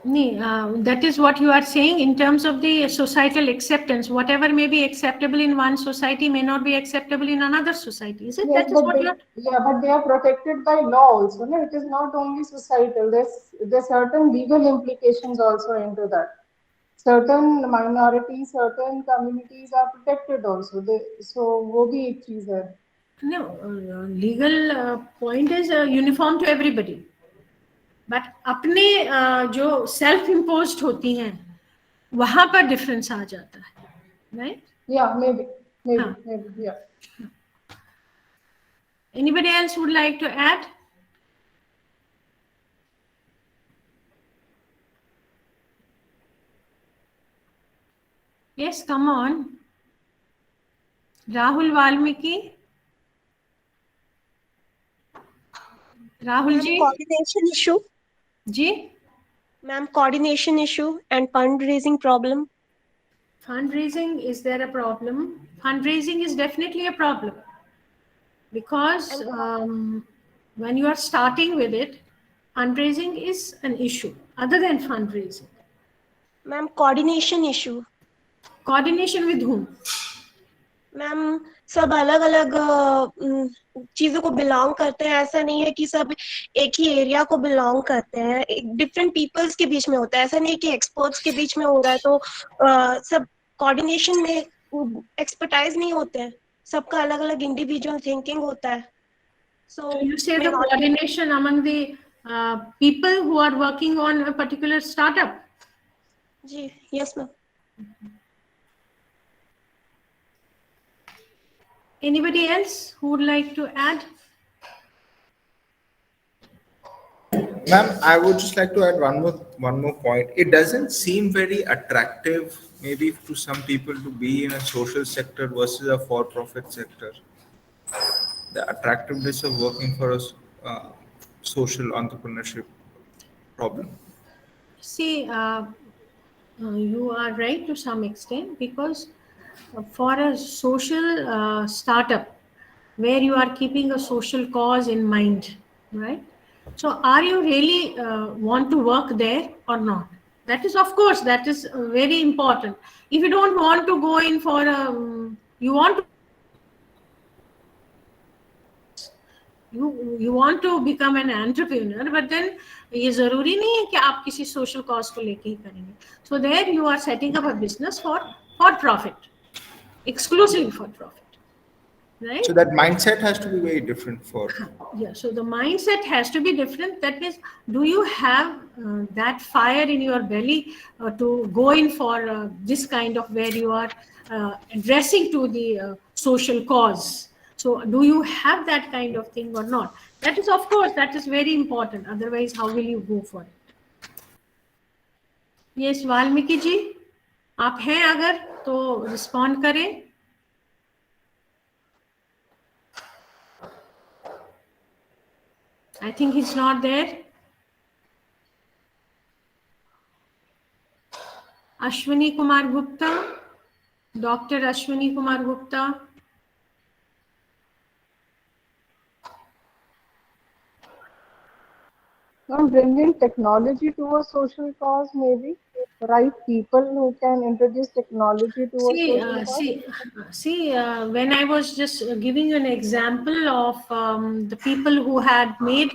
That is what you are saying in terms of the societal acceptance. Whatever may be acceptable in one society may not be acceptable in another society. Is it? Yes, That is but what you are. yeah, but they are protected by law also. No? It is not only societal. There's certain legal implications also into that. Certain minorities, certain communities are protected also. So वो भी एक चीज है. No, legal point is uniform to everybody. But अपने जो self imposed होती हैं वहां पर difference आ जाता है, right? Yeah, maybe, yeah. Anybody else would like to add? Yes, come on. Rahul Valmiki. Rahul ji. Coordination issue. Ji. Ma'am, coordination issue and fundraising problem. Fundraising, is there a problem? Fundraising is definitely a problem because when you are starting with it, fundraising is an issue other than fundraising. Ma'am, coordination issue. Coordination with whom? Ma'am सब अलग अलग चीजों को belong करते हैं, ऐसा नहीं है कि सब एक ही एरिया को बिलोंग करते हैं, डिफरेंट पीपल्स के बीच में होता है, ऐसा नहीं है कि एक्सपर्ट्स के बीच में हो रहा है तो सब कोऑर्डिनेशन में एक्सपर्टाइज नहीं होते हैं, सबका अलग अलग इंडिविजुअल थिंकिंग होता है. So you say the coordination among the people who are working on a particular startup? Ji, yes ma'am. Anybody else who would like to add? Ma'am, I would just like to add one more point. It doesn't seem very attractive, maybe to some people, to be in a social sector versus a for-profit sector. The attractiveness of working for a social entrepreneurship problem. See, you are right to some extent, because for a social startup where you are keeping a social cause in mind, right? So are you really want to work there or not? That is, of course, that is very important. If you don't want to go in for you want to become an entrepreneur, but then ये जरूरी नहीं है कि आप किसी social cause को लेके ही करेंगे. So there you are setting up a business for profit, exclusively for profit, right? So that mindset has to be very different for. Yeah, so the mindset has to be different. That means, do you have that fire in your belly to go in for this kind of where you are addressing to the social cause? So do you have that kind of thing or not? That is, of course, that is very important. Otherwise, how will you go for it? Yes, Valmiki ji, आप हैं अगर तो respond करें. I think he's not there. Ashwini Kumar Gupta, Dr. Ashwini Kumar Gupta. Bringing technology to a social cause, maybe right people who can introduce technology to a social cause. See, when I was just giving an example of the people who had made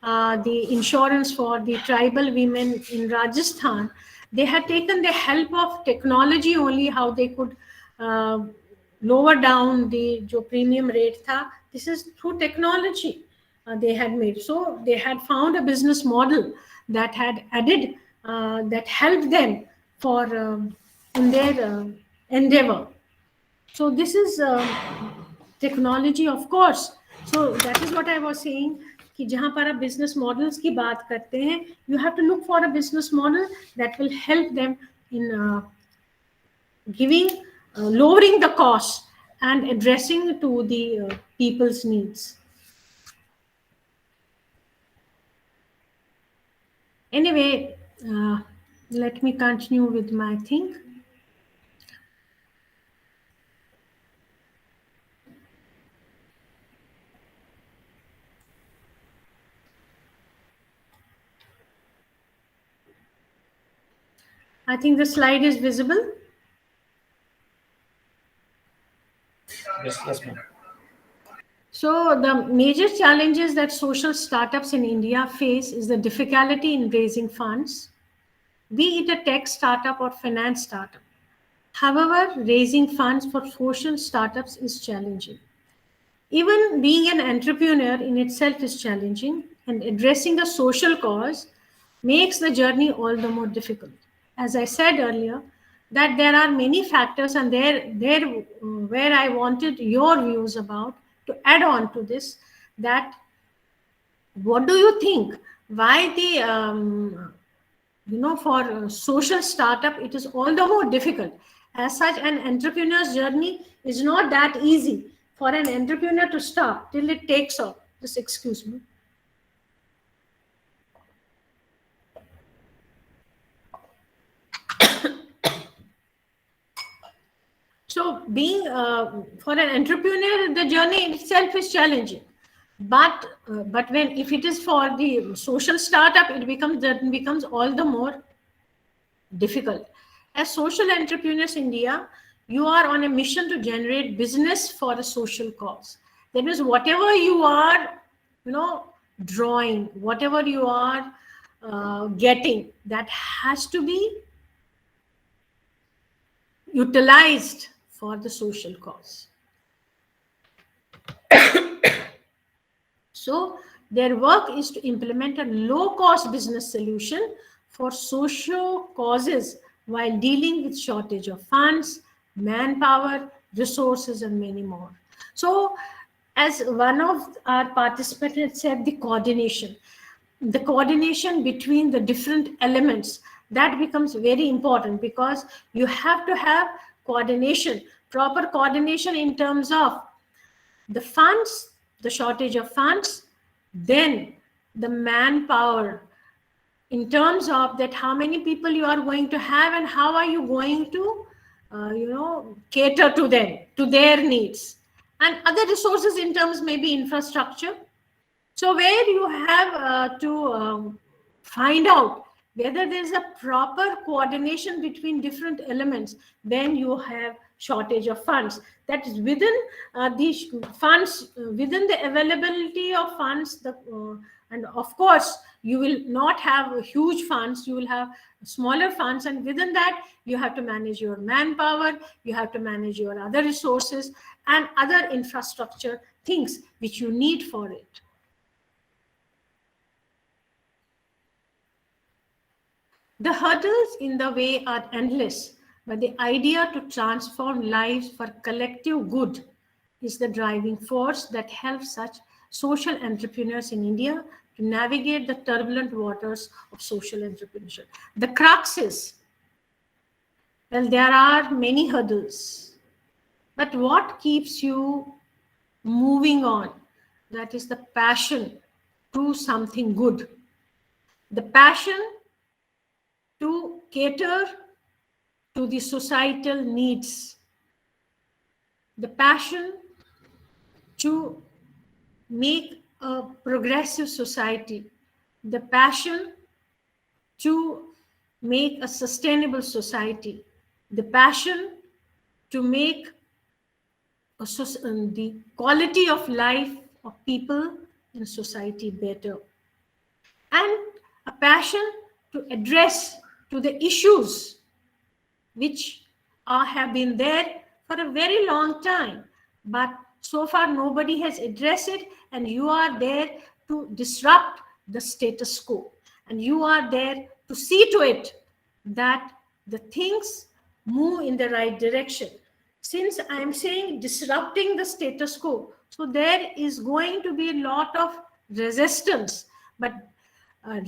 the insurance for the tribal women in Rajasthan, they had taken the help of technology only, how they could lower down the jo premium rate tha. This is through technology they had made. So they had found a business model that had added, that helped them for in their endeavor. So this is technology, of course. So that is what I was saying, कि जहाँ पर आप business models की बात करते हैं, you have to look for a business model that will help them in giving, lowering the cost and addressing to the people's needs. Anyway, let me continue with my thing. I think the slide is visible. Yes, ma'am. So the major challenges that social startups in India face is the difficulty in raising funds, be it a tech startup or finance startup. However, raising funds for social startups is challenging. Even being an entrepreneur in itself is challenging, and addressing a social cause makes the journey all the more difficult. As I said earlier, that there are many factors, and where I wanted your views about to add on to this, that what do you think? Why the for a social startup it is all the more difficult? As such, an entrepreneur's journey is not that easy for an entrepreneur to start till it takes off. Just excuse me. So being for an entrepreneur, the journey itself is challenging. But when if it is for the social startup, it becomes all the more difficult. As social entrepreneurs in India, you are on a mission to generate business for a social cause. That means whatever you are, drawing, whatever you are getting, that has to be utilized for the social cause. So their work is to implement a low-cost business solution for social causes while dealing with shortage of funds, manpower, resources, and many more. So as one of our participants had said, the coordination between the different elements, that becomes very important, because you have to have coordination, proper coordination in terms of the funds, the shortage of funds, then the manpower, in terms of that how many people you are going to have and how are you going to cater to them, to their needs, and other resources in terms maybe infrastructure. So where you have to find out whether there is a proper coordination between different elements, then you have shortage of funds. That is within these funds, within the availability of funds, and of course you will not have huge funds, you will have smaller funds, and within that you have to manage your manpower, you have to manage your other resources and other infrastructure things which you need for it. The hurdles in the way are endless, but the idea to transform lives for collective good is the driving force that helps such social entrepreneurs in India to navigate the turbulent waters of social entrepreneurship. The crux is, well, there are many hurdles, but what keeps you moving on? That is the passion to something good, the passion to cater to the societal needs, the passion to make a progressive society, the passion to make a sustainable society, the passion to make the quality of life of people in society better, and a passion to address to the issues which have been there for a very long time, but so far nobody has addressed it, and you are there to disrupt the status quo, and you are there to see to it that the things move in the right direction. Since I am saying disrupting the status quo, so there is going to be a lot of resistance, but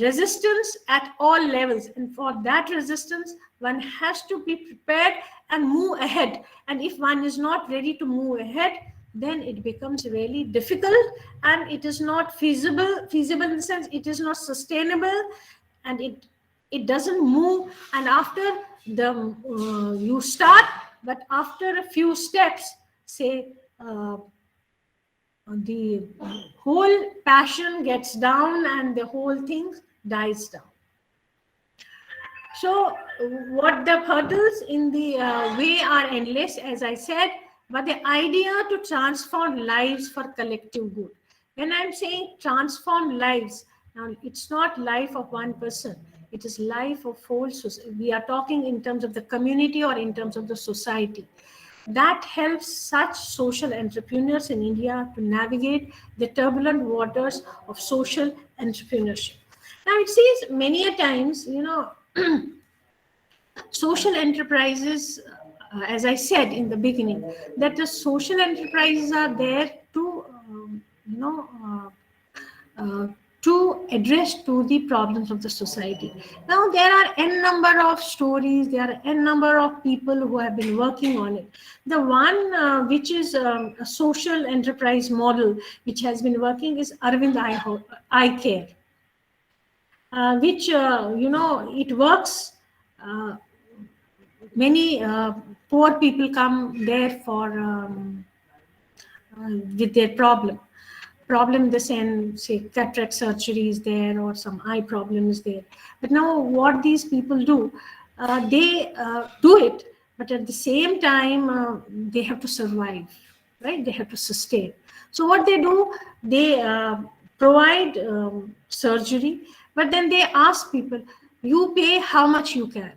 resistance at all levels, and for that resistance One has to be prepared and move ahead. And if one is not ready to move ahead, then it becomes really difficult, and it is not feasible in the sense it is not sustainable, and it doesn't move. And after the you start, but after a few steps, say the whole passion gets down and the whole thing dies down. So what the hurdles in the way are endless, as I said, but the idea to transform lives for collective good. When I'm saying transform lives, now it's not life of one person, it is life of whole society. We are talking in terms of the community or in terms of the society. That helps such social entrepreneurs in India to navigate the turbulent waters of social entrepreneurship. Now it seems many a times, social enterprises, as I said in the beginning, that the social enterprises are there to, to address to the problems of the society. Now there are n number of stories, there are n number of people who have been working on it. The one which is a social enterprise model which has been working is Arvind Eye Care, which it works. Many poor people come there for with their problem in the sense, say cataract surgery is there or some eye problem is there. But now what these people do, they do it, but at the same time they have to survive, right? They have to sustain. So what they do, they provide surgery, but then they ask people, you pay how much you can,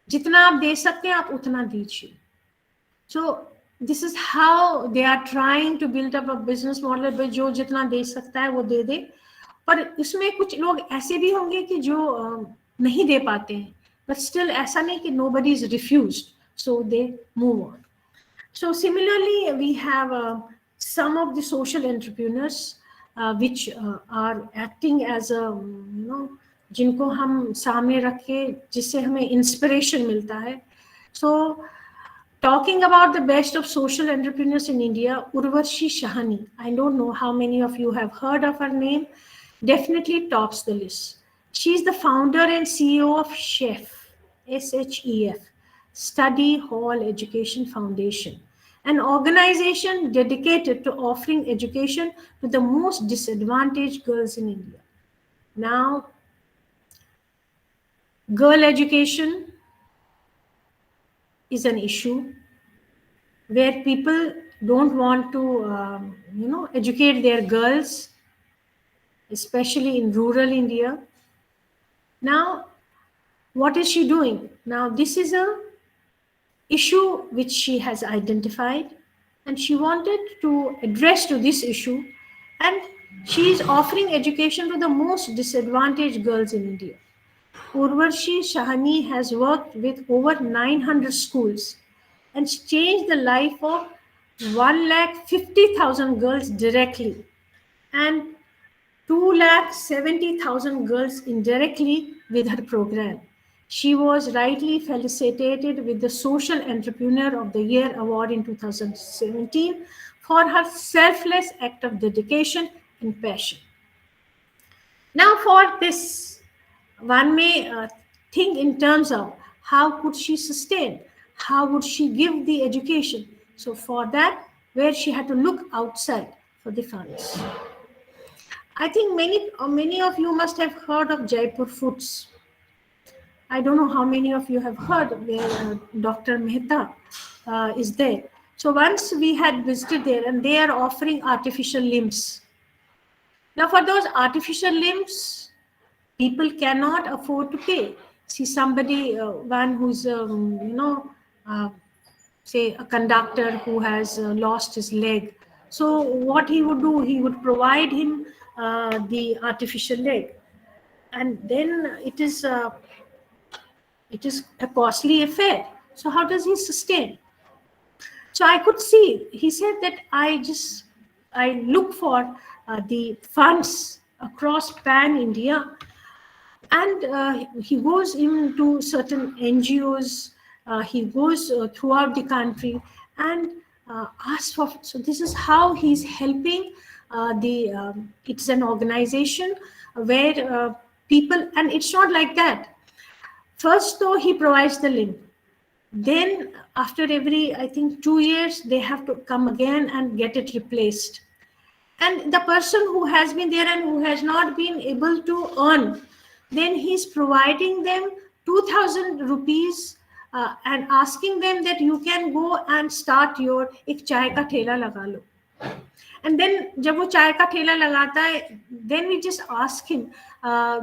जितना आप दे सकते हैं आप उतना दीजिए. So this is how they are trying to build up a business model, by जो जितना दे सकता है वो दे दे. पर इसमें कुछ लोग ऐसे भी होंगे कि जो नहीं दे पाते हैं, but still ऐसा नहीं कि nobody is refused, so they move on. So similarly we have some of the social entrepreneurs which are acting as a जिनको हम सामने रख के जिससे हमें इंस्पिरेशन मिलता है. So talking about the best of social entrepreneurs in India, Urvashi Shahani, I don't know how many of you have heard of her name, definitely tops the list. She is the founder and CEO of SHEF, SHEF, Study Hall Education Foundation, an organization dedicated to offering education to the most disadvantaged girls in India. Now, girl education is an issue where people don't want to, educate their girls, especially in rural India. Now, what is she doing? Now, this is a issue which she has identified, and she wanted to address to this issue, and she is offering education to the most disadvantaged girls in India. Urvashi Shahani has worked with over 900 schools and changed the life of 150,000 girls directly and 270,000 girls indirectly with her program. She was rightly felicitated with the Social Entrepreneur of the Year award in 2017 for her selfless act of dedication and passion. Now for this, one may think in terms of how could she sustain, how would she give the education. So for that, where she had to look outside for the funds. I think many of you must have heard of Jaipur Foods. I don't know how many of you have heard where Dr. Mehta is there. So once we had visited there, and they are offering artificial limbs. Now for those artificial limbs, people cannot afford to pay. See somebody, one who's, say a conductor who has lost his leg. So what he would do, he would provide him the artificial leg. And then it is a costly affair. So how does he sustain? So I could see, he said that I look for the funds across pan India And he goes into certain NGOs, he goes throughout the country and asks for, so this is how he's helping it's an organization where people, and it's not like that. First though, he provides the link. Then after every, I think 2 years, they have to come again and get it replaced. And the person who has been there and who has not been able to earn, then he's providing them 2,000 rupees and asking them that you can go and start your एक चाय का ठेला लगा लो. And then जब वो चाय का ठेला लगाता है, then we just ask him,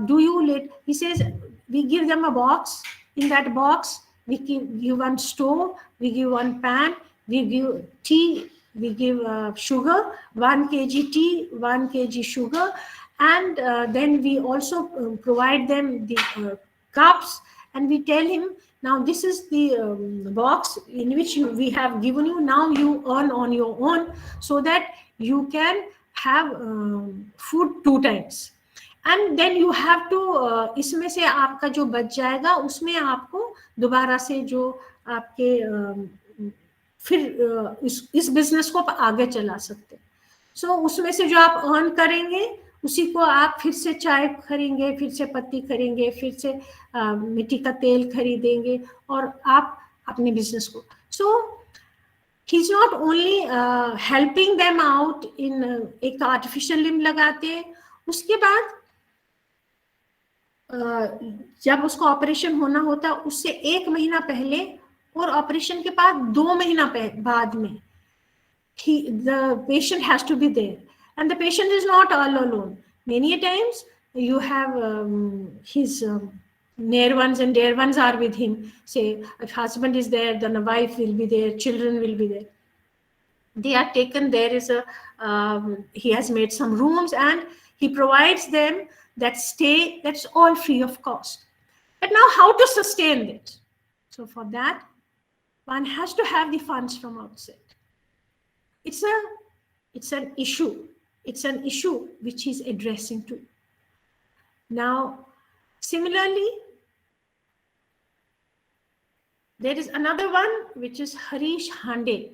do you let, he says, we give them a box. In that box, we give one stove, we give one pan, we give tea, we give sugar, 1 kg tea, 1 kg sugar, and then we also provide them the cups, and we tell him, now this is the box in which we have given you, now you earn on your own so that you can have food 2 times. And then you have to इसमें से आपका जो बच जाएगा उसमें आपको दोबारा से जो आपके फिर इस बिजनेस को आगे चला सकते. सो उसमें से जो आप अर्न करेंगे उसी को आप फिर से चाय खरीदेंगे, फिर से पत्ती खरीदेंगे, फिर से मिट्टी का तेल खरीदेंगे और आप अपने बिजनेस को. सो he's not only helping them out in एक आर्टिफिशियल लिम्ब लगाते हैं, उसके बाद जब उसको ऑपरेशन होना होता उससे 1 महीना पहले और ऑपरेशन के बाद 2 महीना बाद में the patient has to be there, and the patient is not all alone. Many a times you have his near ones and dear ones are with him. Say if husband is there, then a wife will be there, children will be there. They are taken, there is a he has made some rooms and he provides them that stay, that's all free of cost. But now how to sustain it? So for that, one has to have the funds from outside. It's an issue. It's an issue which he's addressing to. Now, similarly, there is another one which is Harish Hande.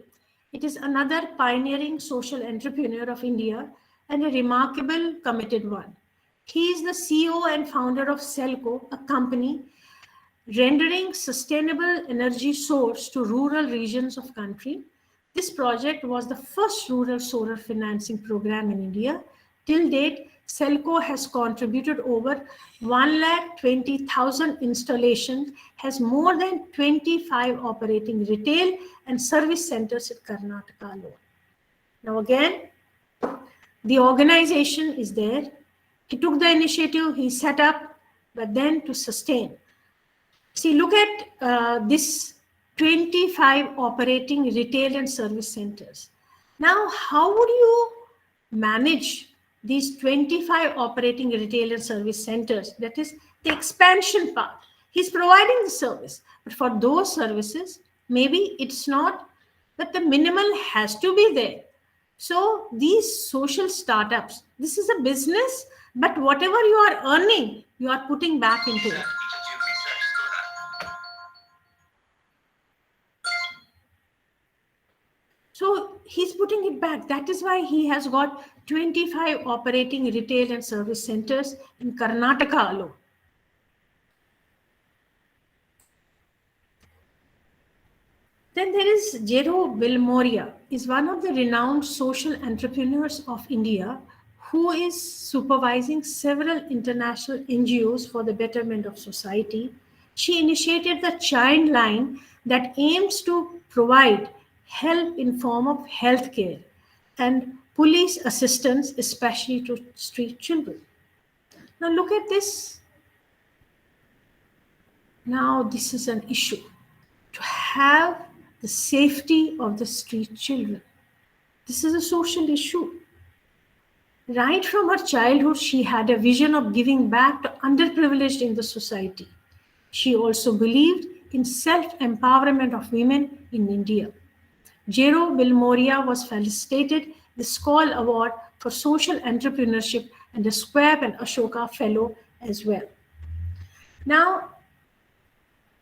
It is another pioneering social entrepreneur of India and a remarkable, committed one. He is the CEO and founder of Celco, a company rendering sustainable energy source to rural regions of country. This project was the first rural solar financing program in India. Till date, Celco has contributed over 120,000 installations, has more than 25 operating retail and service centers in Karnataka alone. Now again, the organization is there. He took the initiative, he set up, but then to sustain. See, look at this 25 operating retail and service centers. Now, how would you manage these 25 operating retail and service centers? That is the expansion part. He's providing the service, but for those services, maybe it's not, but the minimal has to be there. So these social startups, this is a business, but whatever you are earning, you are putting back into it. So he's putting it back. That is why he has got 25 operating retail and service centers in Karnataka alone. Then there is Jero Vilmoria, is one of the renowned social entrepreneurs of India who is supervising several international NGOs for the betterment of society. She initiated the Child Line that aims to provide help in form of healthcare and police assistance, especially to street children. Now look at this. Now this is an issue, to have the safety of the street children. This is a social issue. Right from her childhood, she had a vision of giving back to underprivileged in the society. She also believed in self-empowerment of women in India. Jero Vilmoria was felicitated the Skoll Award for Social Entrepreneurship and the Square and Ashoka Fellow as well. Now,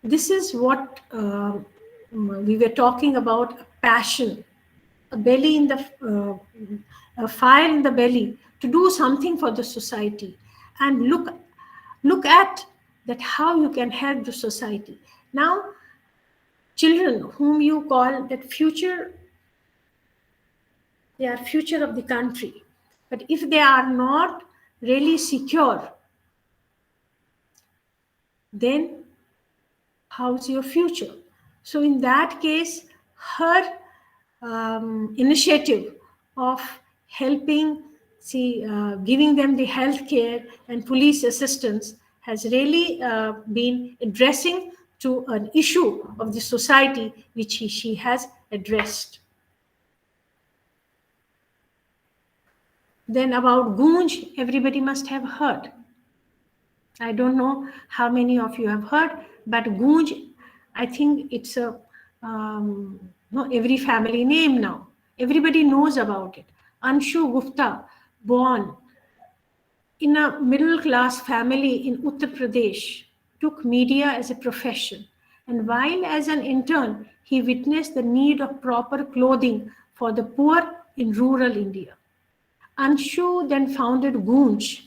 this is what we were talking about, passion, a belly in the a fire in the belly to do something for the society, and look at that how you can help the society. Now, children whom you call that future, they are future of the country, but if they are not really secure, then how's your future? So in that case, her initiative of helping, giving them the health care and police assistance has really been addressing to an issue of the society which she has addressed. Then about Goonj, everybody must have heard. I don't know how many of you have heard, but Goonj, I think it's a every family name now. Everybody knows about it. Anshu Gupta, born in a middle-class family in Uttar Pradesh, took media as a profession. And while as an intern, he witnessed the need of proper clothing for the poor in rural India. Anshu then founded Goonj.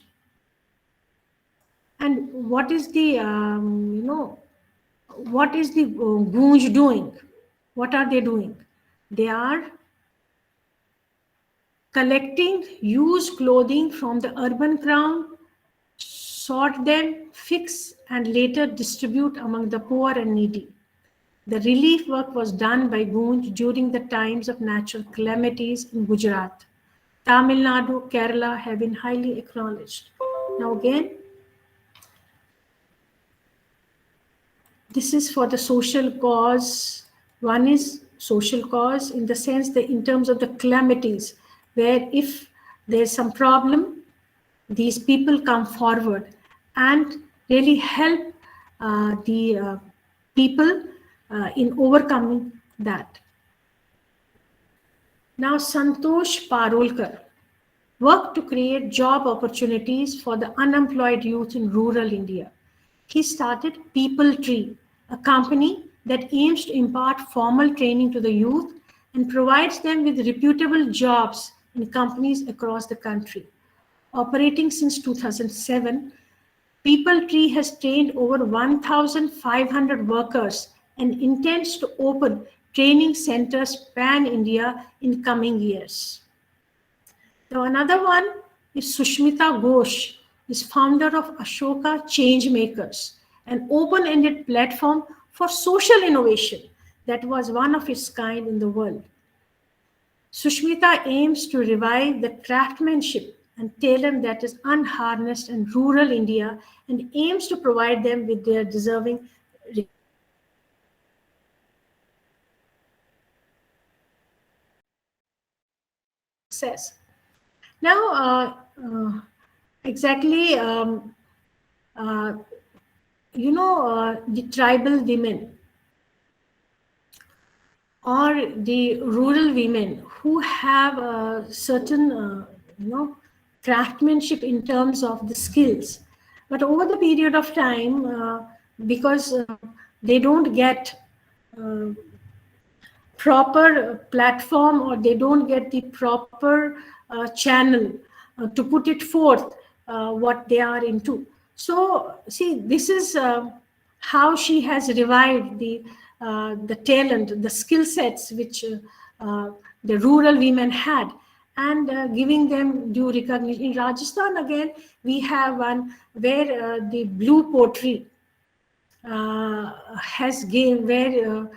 And what is the, what is the Goonj doing? What are they doing? They are collecting used clothing from the urban crowd, sort them, fix, and later distribute among the poor and needy. The relief work was done by Goonj during the times of natural calamities in Gujarat. Tamil Nadu, Kerala have been highly acknowledged. Now again, this is for the social cause. One is social cause in the sense that in terms of the calamities, where if there's some problem, these people come forward and really help the people in overcoming that. Now, Santosh Parolkar worked to create job opportunities for the unemployed youth in rural India. He started People Tree, a company that aims to impart formal training to the youth and provides them with reputable jobs in companies across the country. Operating since 2007, People Tree has trained over 1,500 workers and intends to open training centers pan-India in coming years. Now, another one is Sushmita Ghosh, is founder of Ashoka Changemakers, an open-ended platform for social innovation that was one of its kind in the world. Sushmita aims to revive the craftsmanship and talent that is unharnessed in rural India and aims to provide them with their deserving success. Now, exactly, the tribal women or the rural women who have a certain, craftsmanship in terms of the skills. But over the period of time, because they don't get proper platform or they don't get the proper channel to put it forth what they are into. So see, this is how she has revived the talent, the skill sets which the rural women had, and giving them due recognition. In Rajasthan, again, we have one where the blue pottery has gained, where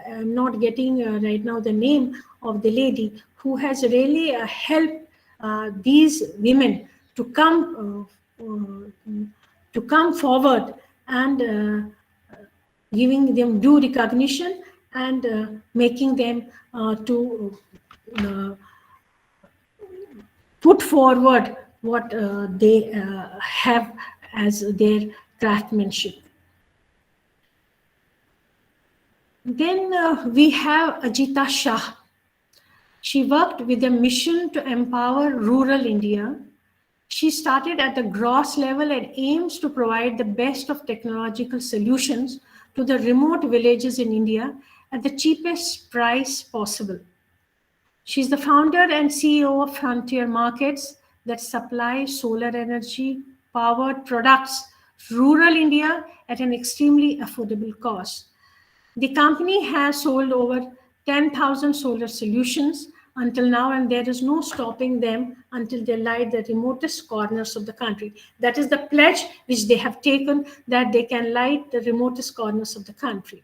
I'm not getting right now the name of the lady who has really helped these women to come forward and giving them due recognition and making them to put forward what they have as their craftsmanship. Then we have Ajita Shah. She worked with a mission to empower rural India She started at the gross level and aims to provide the best of technological solutions to the remote villages in India at the cheapest price possible. She's the founder and CEO of Frontier Markets that supply solar energy powered products to rural India at an extremely affordable cost. The company has sold over 10,000 solar solutions until now, and there is no stopping them until they light the remotest corners of the country. That is the pledge which they have taken, that they can light the remotest corners of the country.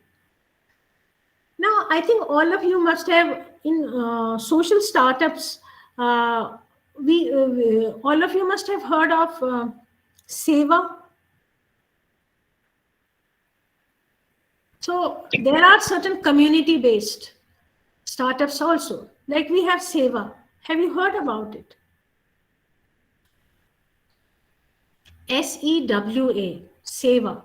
Now, I think all of you must have in social startups. All of you must have heard of Seva. So there are certain community-based startups also. Like we have Seva. Have you heard about it? SEWA, Seva.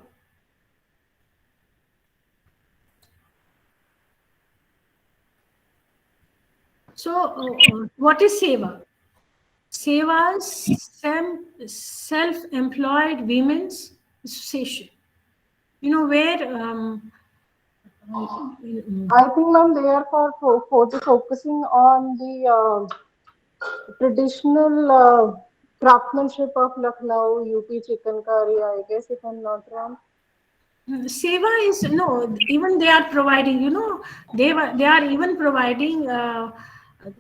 So what is Seva? Seva is self-employed women's association. You know where I think, ma'am, they are for focusing on the traditional craftsmanship of Lucknow, UP chicken curry, I guess, if I'm not wrong. Seva is even they are providing. They are even providing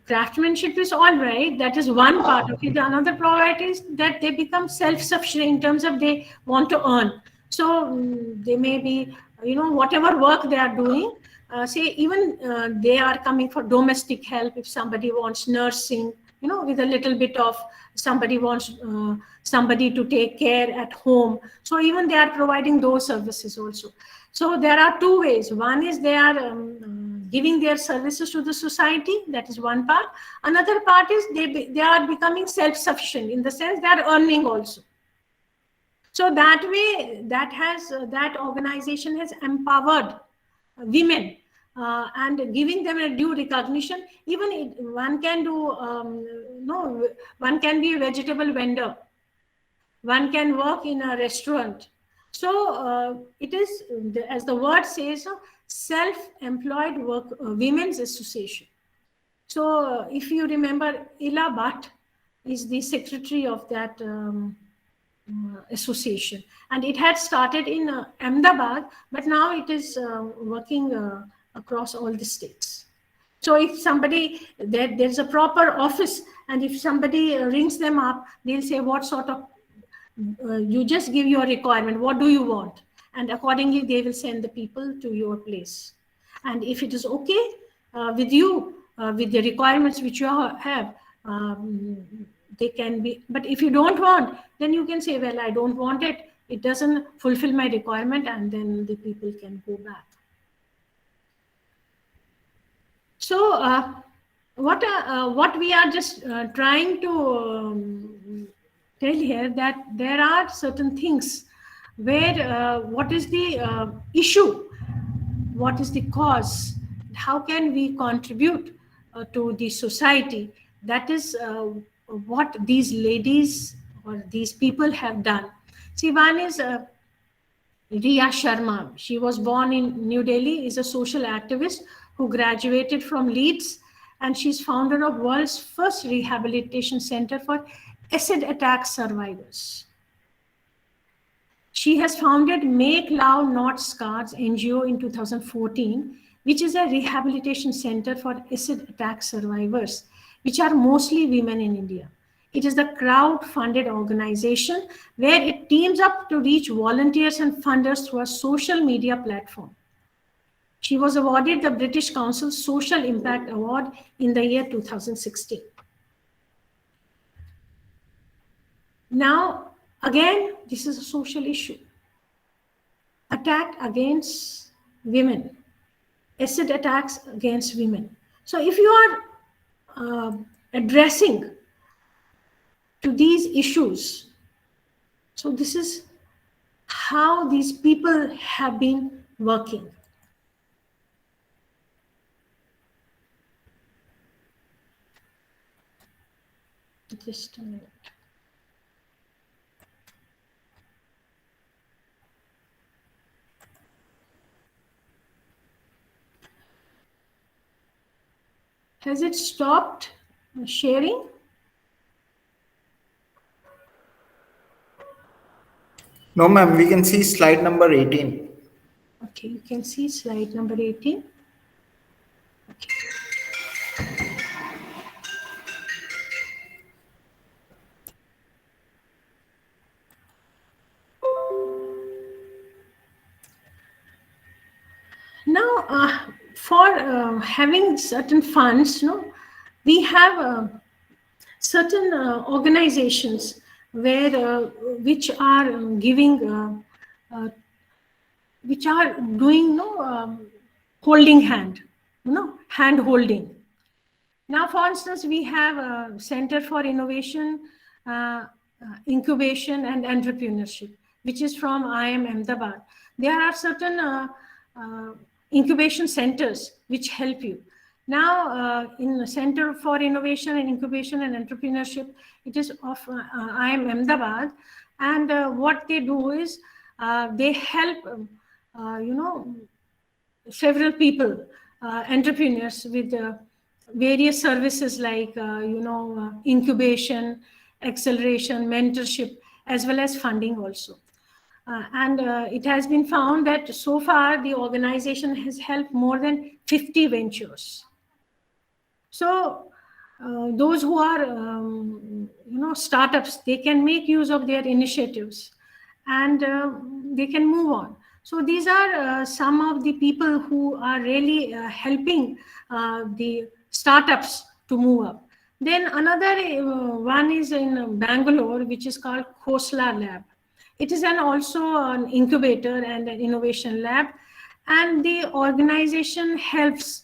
craftsmanship is all right. That is one part of it. The another part is that they become self-sufficient in terms of they want to earn. So they may be whatever work they are doing. Say even they are coming for domestic help if somebody wants nursing. With a little bit of somebody wants somebody to take care at home. So even they are providing those services also. So there are two ways. One is they are giving their services to the society. That is one part. Another part is they are becoming self-sufficient in the sense they are earning also. So that way, that organization has empowered women and giving them a due recognition. Even one can do, one can be a vegetable vendor. One can work in a restaurant. So it is, as the word says, self-employed women's association. So if you remember, Ila Bhatt is the secretary of that association, and it had started in Ahmedabad, but now it is working across all the states. So if somebody, there's a proper office, and if somebody rings them up, they'll say what sort of, you just give your requirement, what do you want? And accordingly, they will send the people to your place. And if it is okay with you, with the requirements which you have, they can be, but if you don't want, then you can say, well, I don't want it. It doesn't fulfill my requirement, and then the people can go back. So what we are just trying to tell here, that there are certain things where what is the issue, what is the cause, how can we contribute to the society. That is what these ladies or these people have done. See, one is Riya Sharma. She was born in New Delhi, is a social activist who graduated from Leeds, and she's founder of world's first rehabilitation center for acid attack survivors. She has founded Make Love Not Scars NGO in 2014, which is a rehabilitation center for acid attack survivors, which are mostly women in India. It is the crowd-funded organization where it teams up to reach volunteers and funders through a social media platform. She was awarded the British Council's Social Impact Award in the year 2016. Now, again, this is a social issue. Attack against women, acid attacks against women. So if you are addressing to these issues, so this is how these people have been working. Just a minute. Has it stopped sharing? No, ma'am, we can see slide number 18. Okay, you can see slide number 18. Okay. Now, for having certain funds, we have certain organizations where which are giving, which are doing holding hand, hand holding. Now, for instance, we have a Center for Innovation, Incubation and Entrepreneurship, which is from IIM Ahmedabad. There are certain incubation centers which help you. Now, in the Center for Innovation and Incubation and Entrepreneurship, it is of IIM Ahmedabad, and what they do is they help, several people, entrepreneurs with various services like, incubation, acceleration, mentorship, as well as funding also. And it has been found that so far the organization has helped more than 50 ventures. So those who are, startups, they can make use of their initiatives and they can move on. So these are some of the people who are really helping the startups to move up. Then another one is in Bangalore, which is called Khosla Lab. It is also an incubator and an innovation lab, and the organization helps,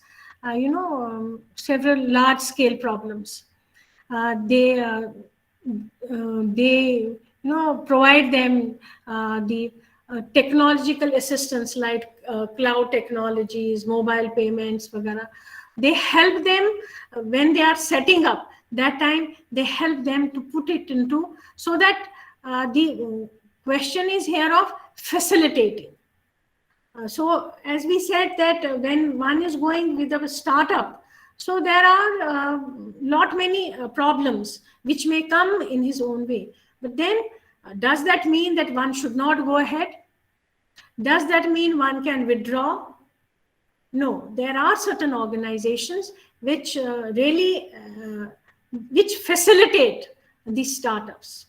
several large-scale problems. They provide them the technological assistance like cloud technologies, mobile payments, etc. They help them when they are setting up. That time they help them to put it into, so that the question is here of facilitating. So as we said that when one is going with a startup, so there are lot many problems which may come in his own way. But then does that mean that one should not go ahead? Does that mean one can withdraw? No, there are certain organizations which really which facilitate these startups.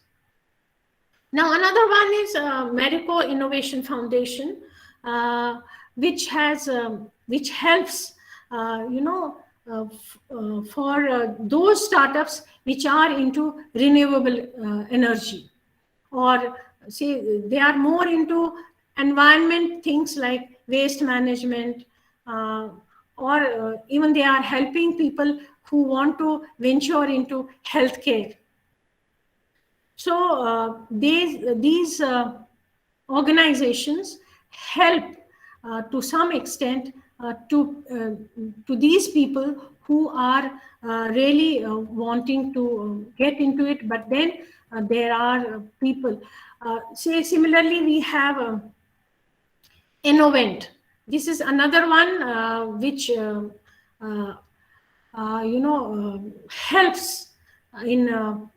Now another one is Marico Innovation Foundation, which has which helps for those startups which are into renewable energy, or say they are more into environment things like waste management, or even they are helping people who want to venture into healthcare. So these organizations help to some extent to these people who are really wanting to get into it. But then there are people, say similarly we have Innovent. This is another one which helps in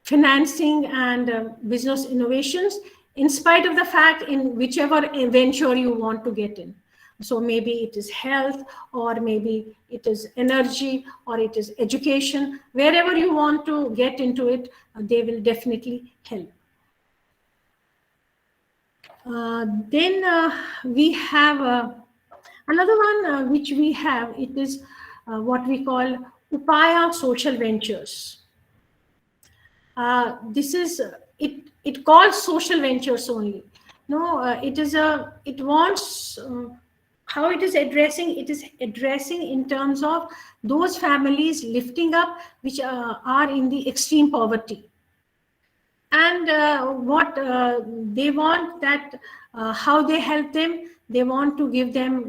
financing and business innovations, in spite of the fact in whichever venture you want to get in. So maybe it is health, or maybe it is energy, or it is education. Wherever you want to get into it, they will definitely help. Then we have another one which we have. It is what we call Upaya Social Ventures. This is it calls social ventures only. No, it is it wants how it is addressing. It is addressing in terms of those families lifting up which are in the extreme poverty, and what they want, that how they help them. They want to give them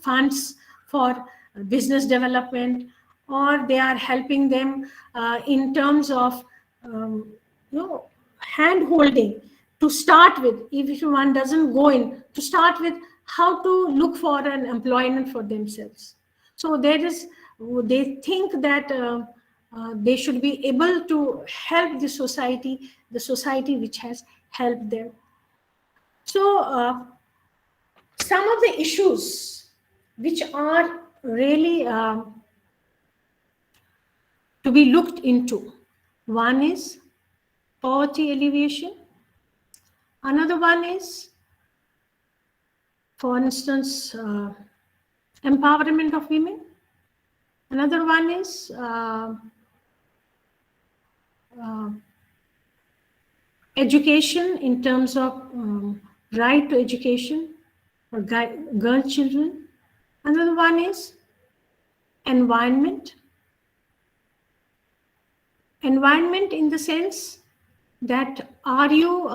funds for business development, or they are helping them in terms of hand holding to start with. If one doesn't go in, to start with how to look for an employment for themselves. So there is they think that they should be able to help the society which has helped them. So some of the issues which are really to be looked into. One is poverty alleviation. Another one is, for instance, empowerment of women. Another one is education in terms of right to education for girl children. Another one is environment. Environment in the sense that are you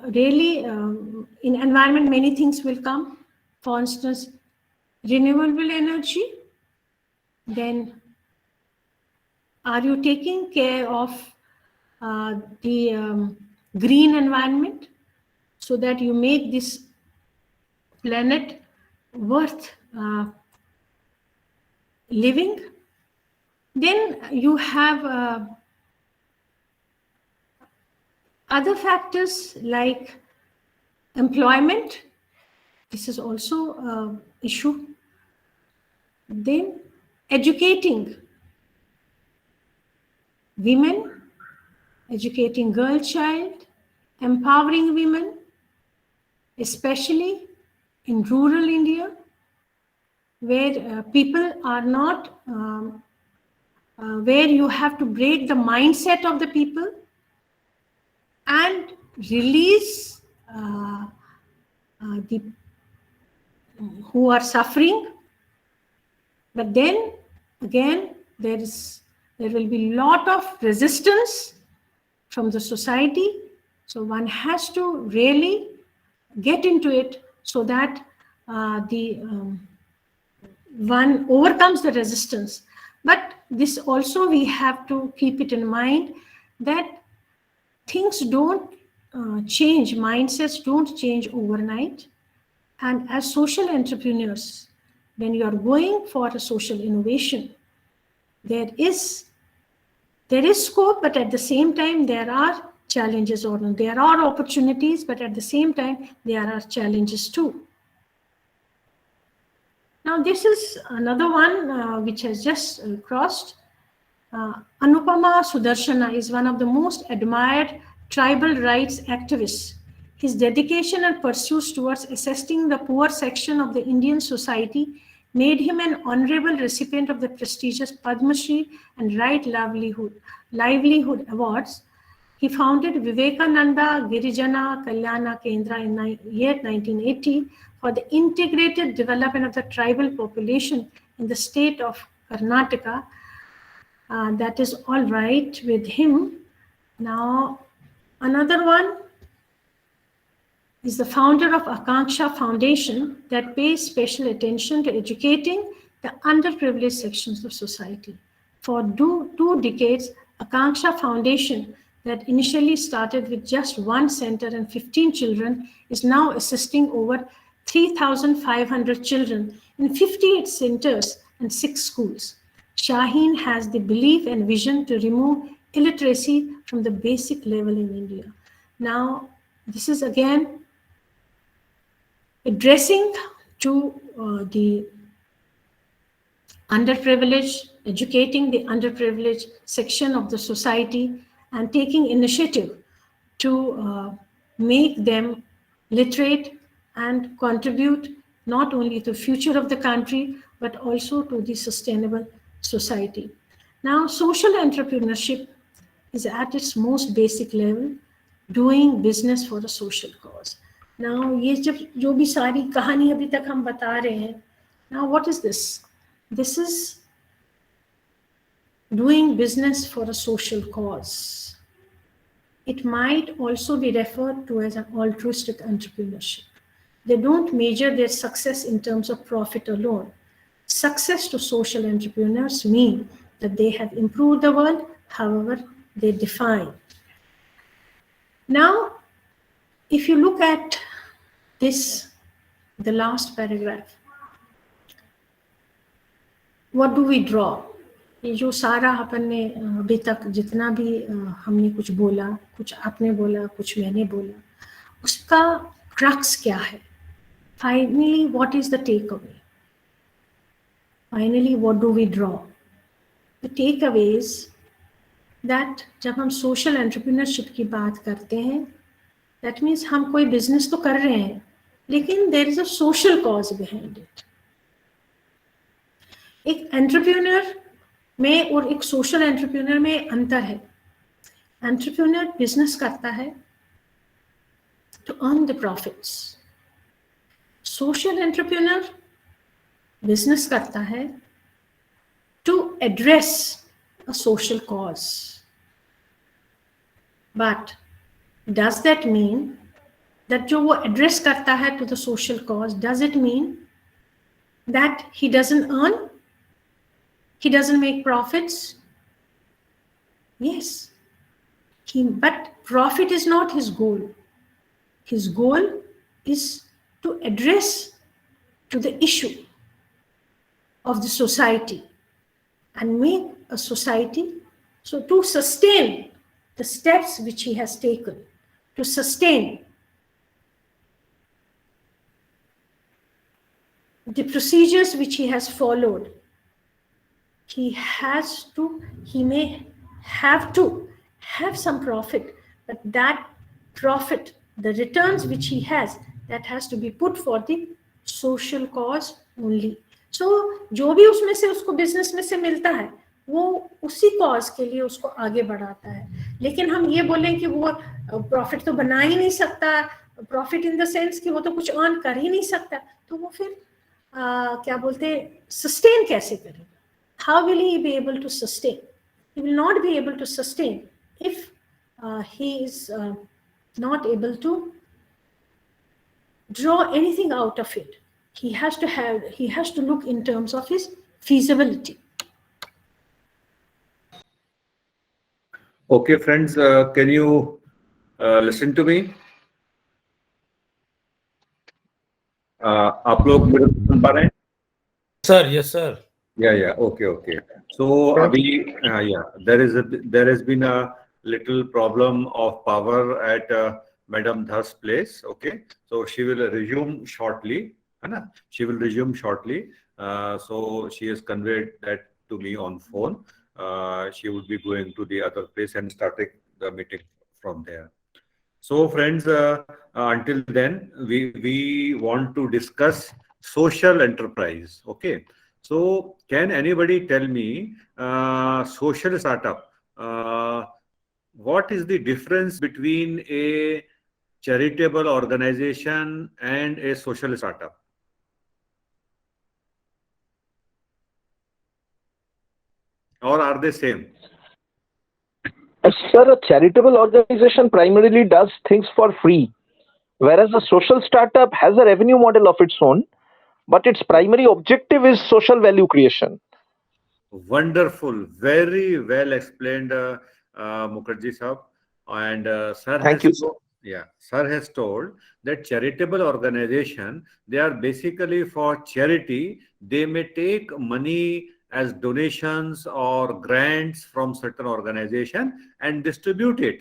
really, in environment many things will come. For instance, renewable energy. Then are you taking care of the green environment so that you make this planet worth living? Then you have other factors like employment. This is also an issue. Then educating women, educating girl child, empowering women, especially in rural India, where people are not, where you have to break the mindset of the people and release the who are suffering. But then again, there will be a lot of resistance from the society. So one has to really get into it so that one overcomes the resistance. But this also we have to keep it in mind that things don't change, mindsets don't change overnight. And as social entrepreneurs, when you are going for a social innovation, there is scope, but at the same time, there are challenges, or there are opportunities, but at the same time, there are challenges too. Now, this is another one which has just crossed. Anupama Sudarshana is one of the most admired tribal rights activists. His dedication and pursuits towards assisting the poor section of the Indian society made him an honorable recipient of the prestigious Padma Shri and Right Livelihood Awards. He founded Vivekananda Girijana Kalyana Kendra in the year 1980 for the integrated development of the tribal population in the state of Karnataka. That is all right with him. Now, another one is the founder of Akanksha Foundation that pays special attention to educating the underprivileged sections of society. For two decades, Akanksha Foundation, that initially started with just one center and 15 children, is now assisting over 3,500 children in 58 centers and 6 schools. Shaheen has the belief and vision to remove illiteracy from the basic level in India. Now, this is again addressing to the underprivileged, educating the underprivileged section of the society and taking initiative to make them literate and contribute not only to the future of the country, but also to the sustainable society. Now, social entrepreneurship is at its most basic level, doing business for a social cause. Now, ये जो भी सारी कहानी अभी तक हम बता रहे हैं, now what is this? This is doing business for a social cause. It might also be referred to as an altruistic entrepreneurship. They don't measure their success in terms of profit alone. Success to social entrepreneurs mean that they have improved the world, however they define. Now, if you look at this, the last paragraph, what do we draw? ये जो सारा अपन ने अभी तक जितना भी हमने कुछ बोला, कुछ आपने बोला, कुछ मैंने बोला, उसका क्रक्स क्या है? Finally what is the take away? Finally what do we draw? The take away is that जब हम सोशल एंटरप्रेन्योरशिप की बात करते हैं, दैट मीन्स हम कोई बिजनेस तो कर रहे हैं, लेकिन there is a social cause behind it. एक एंटरप्रेन्योर में और एक सोशल एंटरप्रेन्योर में अंतर है। एंटरप्रेन्योर बिजनेस करता है to earn the profits. Social entrepreneur business करता है to address a social cause. But does that mean that जो वो एड्रेस करता है to the social cause, does it mean that he doesn't earn, he doesn't make profits? Yes, but profit is not his goal. His goal is to address to the issue of the society and make a society, so to sustain the steps which he has taken, to sustain the procedures which he has followed. He may have to have some profit, but that profit, the returns which he has, that has to be put for the social cause only. So जो भी उसमें से उसको business में से मिलता है, वो उसी कॉज के लिए उसको आगे बढ़ाता है। लेकिन हम ये बोलें कि वो प्रॉफिट तो बना ही नहीं सकता, प्रॉफिट इन द सेंस कि वो तो कुछ अर्न कर ही नहीं सकता, तो वो फिर क्या बोलते, सस्टेन कैसे करेगा? How will he be able to sustain? He will not be able to sustain if he is not able to draw anything out of it. He has to look in terms of his feasibility. Okay, friends, can you listen to me? आप लोग मेरे को सुन पा रहे हैं? Sir, yes, sir. Yeah. Okay. So, abhi, yeah, there has been a little problem of power at Madam Dhar's place. Okay, so she will resume shortly. Hai? She will resume shortly. So she has conveyed that to me on phone. She would be going to the other place and starting the meeting from there. So, friends, until then, we want to discuss social enterprise. Okay. So, can anybody tell me social startup? What is the difference between a charitable organization and a social startup? Or are they same? Sir, a charitable organization primarily does things for free, whereas a social startup has a revenue model of its own, but its primary objective is social value creation. Wonderful, very well explained, Mukherjee sahab. And sir, Thank you, sir. Sir has told that charitable organization, they are basically for charity. They may take money as donations or grants from certain organization and distribute it.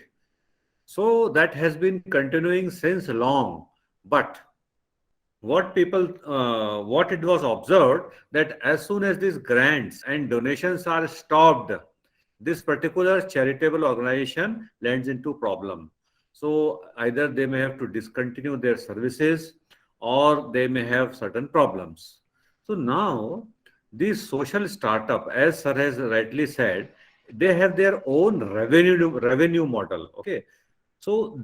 So that has been continuing since long. But what it was observed that as soon as these grants and donations are stopped, this particular charitable organization lands into problem. So either they may have to discontinue their services or they may have certain problems. So now this social startup, as sir has rightly said, they have their own revenue model. Okay. So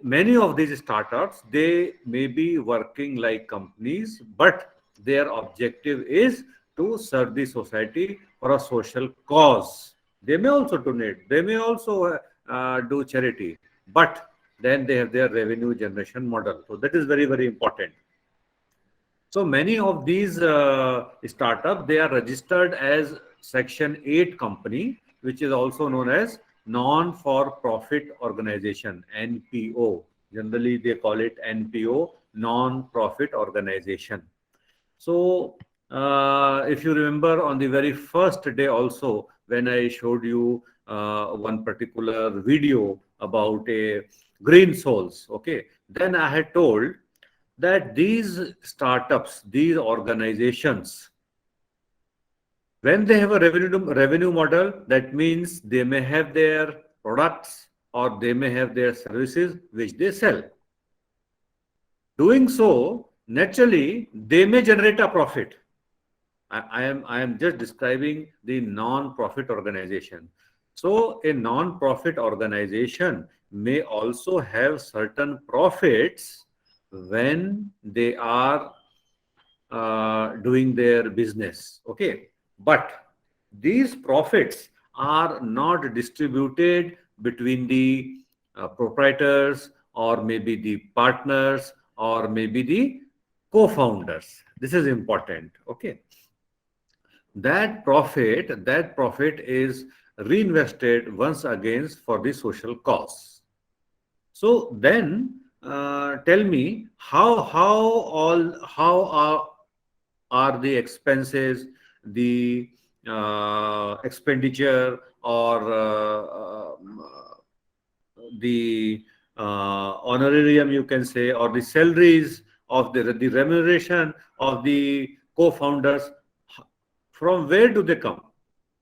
many of these startups, they may be working like companies, but their objective is to serve the society for a social cause. They may also donate, they may also do charity, but then they have their revenue generation model. So that is very, very important. So many of these startups, they are registered as Section 8 company, which is also known as non-for-profit organization, NPO. Generally, they call it NPO, non-profit organization. So if you remember on the very first day also, when I showed you one particular video about a green souls, okay, then I had told that these startups, these organizations, when they have a revenue model, that means they may have their products or they may have their services which they sell. Doing so, naturally, they may generate a profit. I am just describing the non-profit organization. So a non-profit organization may also have certain profits when they are doing their business. Okay, but these profits are not distributed between the proprietors or maybe the partners or maybe the co-founders. This is important. Okay, that profit is reinvested once again for the social cause. So then tell me how are the expenses, the expenditure, or the honorarium, you can say, or the salaries of the remuneration of the co-founders, from where do they come?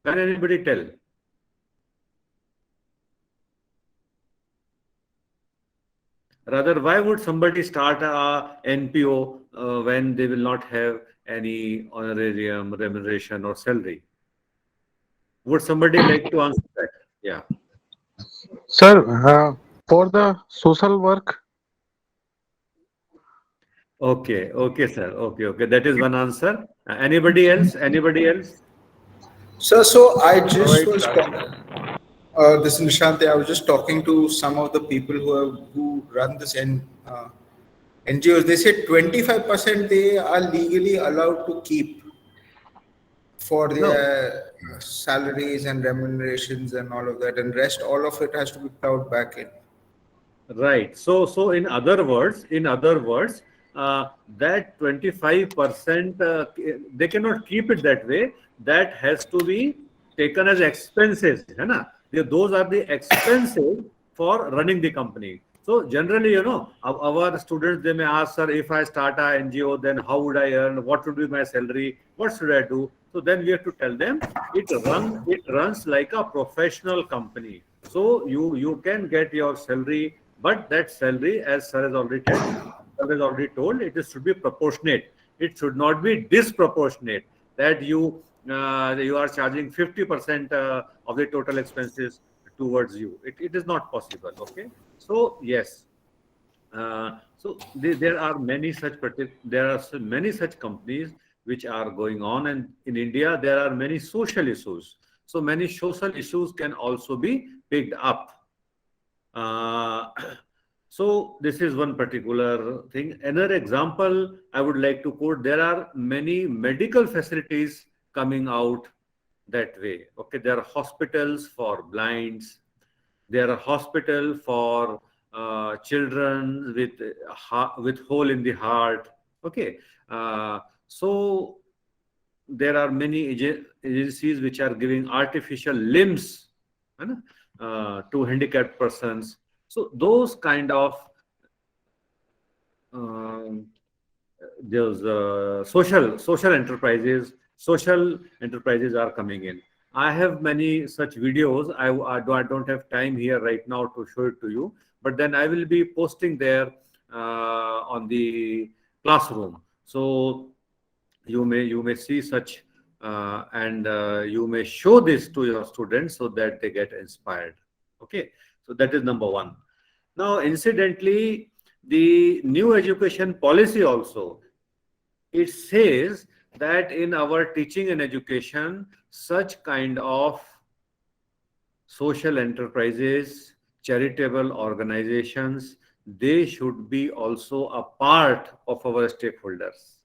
Can anybody tell? Rather, why would somebody start a NPO when they will not have any honorarium, remuneration, or salary? Would somebody like to answer that? Yeah. Sir, for the social work. Okay, okay, sir. Okay. That is one answer. Anybody else? Anybody else? So I just Provide was this is Nishante. I was just talking to some of the people who run this NGOs. They said 25% they are legally allowed to keep for No. their salaries and remunerations and all of that, and rest all of it has to be plowed back in. Right. So in other words, that 25%, they cannot keep it that way. That has to be taken as expenses, है ना? Those are the expenses for running the company. So generally, our students, they may ask, sir, if I start a NGO, then how would I earn? What would be my salary? What should I do? So then we have to tell them it runs like a professional company. So you can get your salary, but that salary, as sir has already told, it should be proportionate. It should not be disproportionate. That you are charging 50% of the total expenses towards you. It is not possible. Okay. So yes. There are many such companies which are going on, and in India there are many social issues. So many social issues can also be picked up. So this is one particular thing. Another example I would like to quote: there are many medical facilities coming out that way. Okay, there are hospitals for blinds. There are hospitals for children with hole in the heart. Okay, so there are many agencies which are giving artificial limbs to handicapped persons. So those kind of those social enterprises are coming in. I have many such videos. I don't have time here right now to show it to you, but then I will be posting there on the classroom. So you may see such and you may show this to your students so that they get inspired. Okay, so that is number one. Now, incidentally, the new education policy also, it says that in our teaching and education, such kind of social enterprises, charitable organizations, they should be also a part of our stakeholders.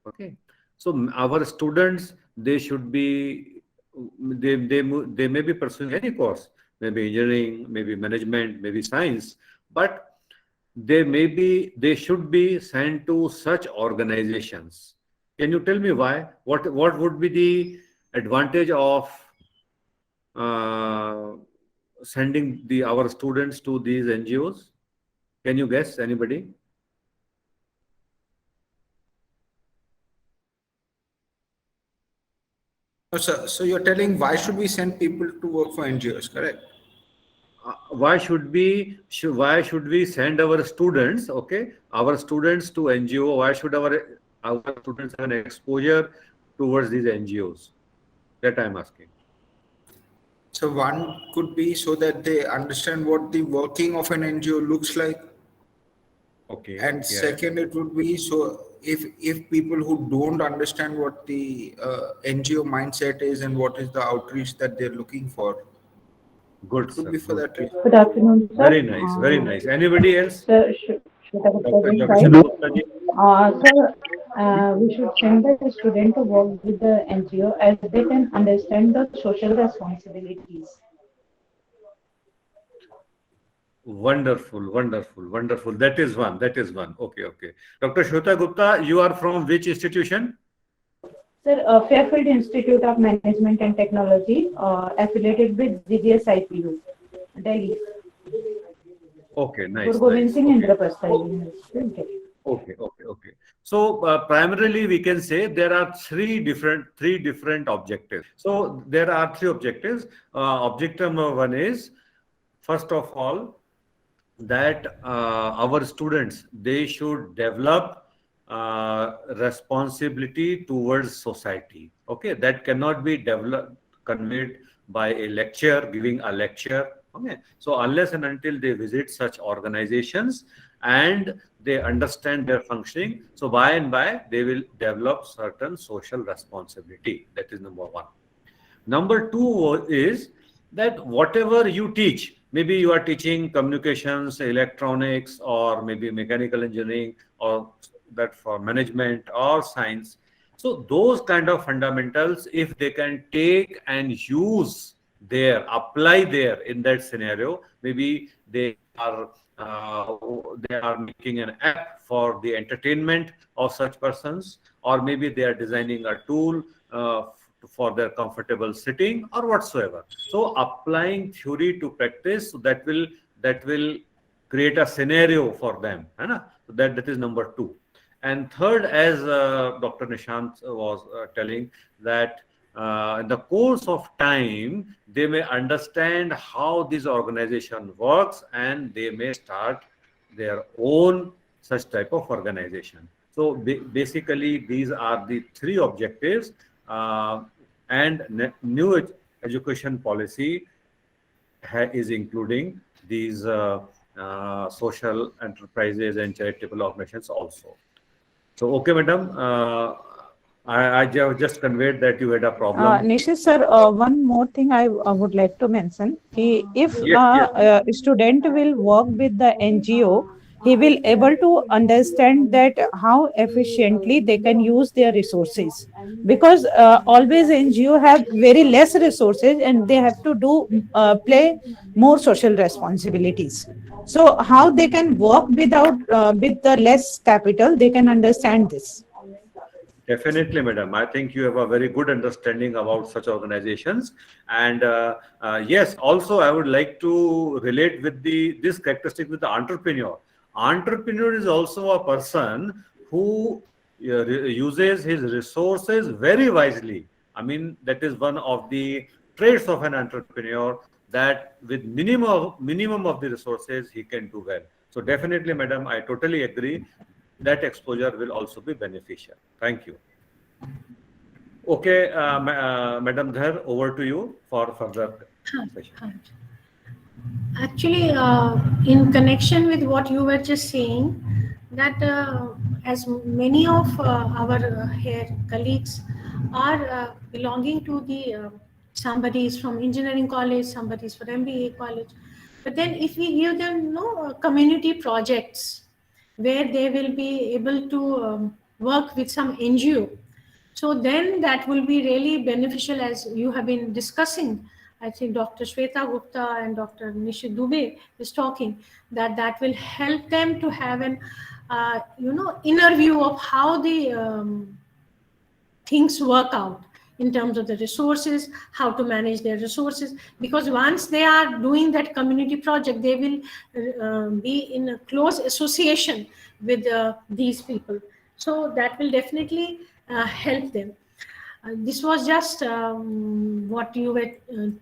Okay, so our students, they should be, they may be pursuing any course, maybe engineering, maybe management, maybe science, but they should be sent to such organizations Can you tell me why? What would be the advantage of sending our students to these NGOs? Can you guess, anybody? So you're telling why should we send people to work for NGOs, correct? Why should we send our students, okay, our students to NGO? Why should our students have an exposure towards these NGOs? That I'm asking. So one could be so that they understand what the working of an NGO looks like. Okay. And second, it would be so if people who don't understand what the NGO mindset is and what is the outreach that they're looking for. Good, it could sir. be for that reason. Good afternoon, sir. Very nice, very nice. Anybody else? Sir, Shweta Gupta this Dr. side. Gupta ji? Sir, we should send the student to work with the NGO as they can understand the social responsibilities. Wonderful, wonderful, wonderful. That is one. That is one. Okay, okay. Dr. Shweta Gupta, you are from which institution? Sir, Fairfield Institute of Management and Technology, affiliated with GGS IPU, Delhi. Okay, nice. Guru Gobind Nice. Singh Okay. Indraprastha University. Okay, okay, okay. So primarily we can say there are three different objectives. So there are three objectives. Objective number one is, first of all, that our students, they should develop responsibility towards society. Okay, that cannot be conveyed by a lecture, giving a lecture. Okay, so unless and until they visit such organizations and they understand their functioning, so by and by they will develop certain social responsibility. That is number one. Number two is that whatever you teach, maybe you are teaching communications, electronics, or maybe mechanical engineering, or that for management or science. So those kind of fundamentals, if they can take and use there, apply there in that scenario, maybe they are making an app for the entertainment of such persons, or maybe they are designing a tool for their comfortable sitting or whatsoever. So applying theory to practice, so that will create a scenario for them. So that is number two. And third, as Dr. Nishant was telling, that in the course of time, they may understand how this organization works and they may start their own such type of organization. So basically, these are the three objectives. And new education policy is including these social enterprises and charitable organizations also. So, okay, madam, I just conveyed that you had a problem. Nishit sir, one more thing I would like to mention. If Yes. a student will work with the NGO, he will able to understand that how efficiently they can use their resources, because always NGO have very less resources and they have to play more social responsibilities. So how they can work without with the less capital, they can understand this. Definitely, madam. I think you have a very good understanding about such organizations. And yes, also I would like to relate with this characteristic with the entrepreneur. Entrepreneur is also a person who uses his resources very wisely. I mean, that is one of the traits of an entrepreneur, that with minimum of the resources he can do well. So definitely, madam, I totally agree. That exposure will also be beneficial. Thank you. Okay, Madam Dhar, over to you for further session. Actually, in connection with what you were just saying, that as many of our here colleagues are belonging to the somebody is from engineering college, somebody is from MBA college, but then if we give them community projects where they will be able to work with some NGO, so then that will be really beneficial, as you have been discussing. I think Dr. Shweta Gupta and Dr. Nishit Dubey is talking that will help them to have an inner view of how the things work out in terms of the resources, how to manage their resources, because once they are doing that community project, they will be in a close association with these people. So that will definitely help them. This was just what you were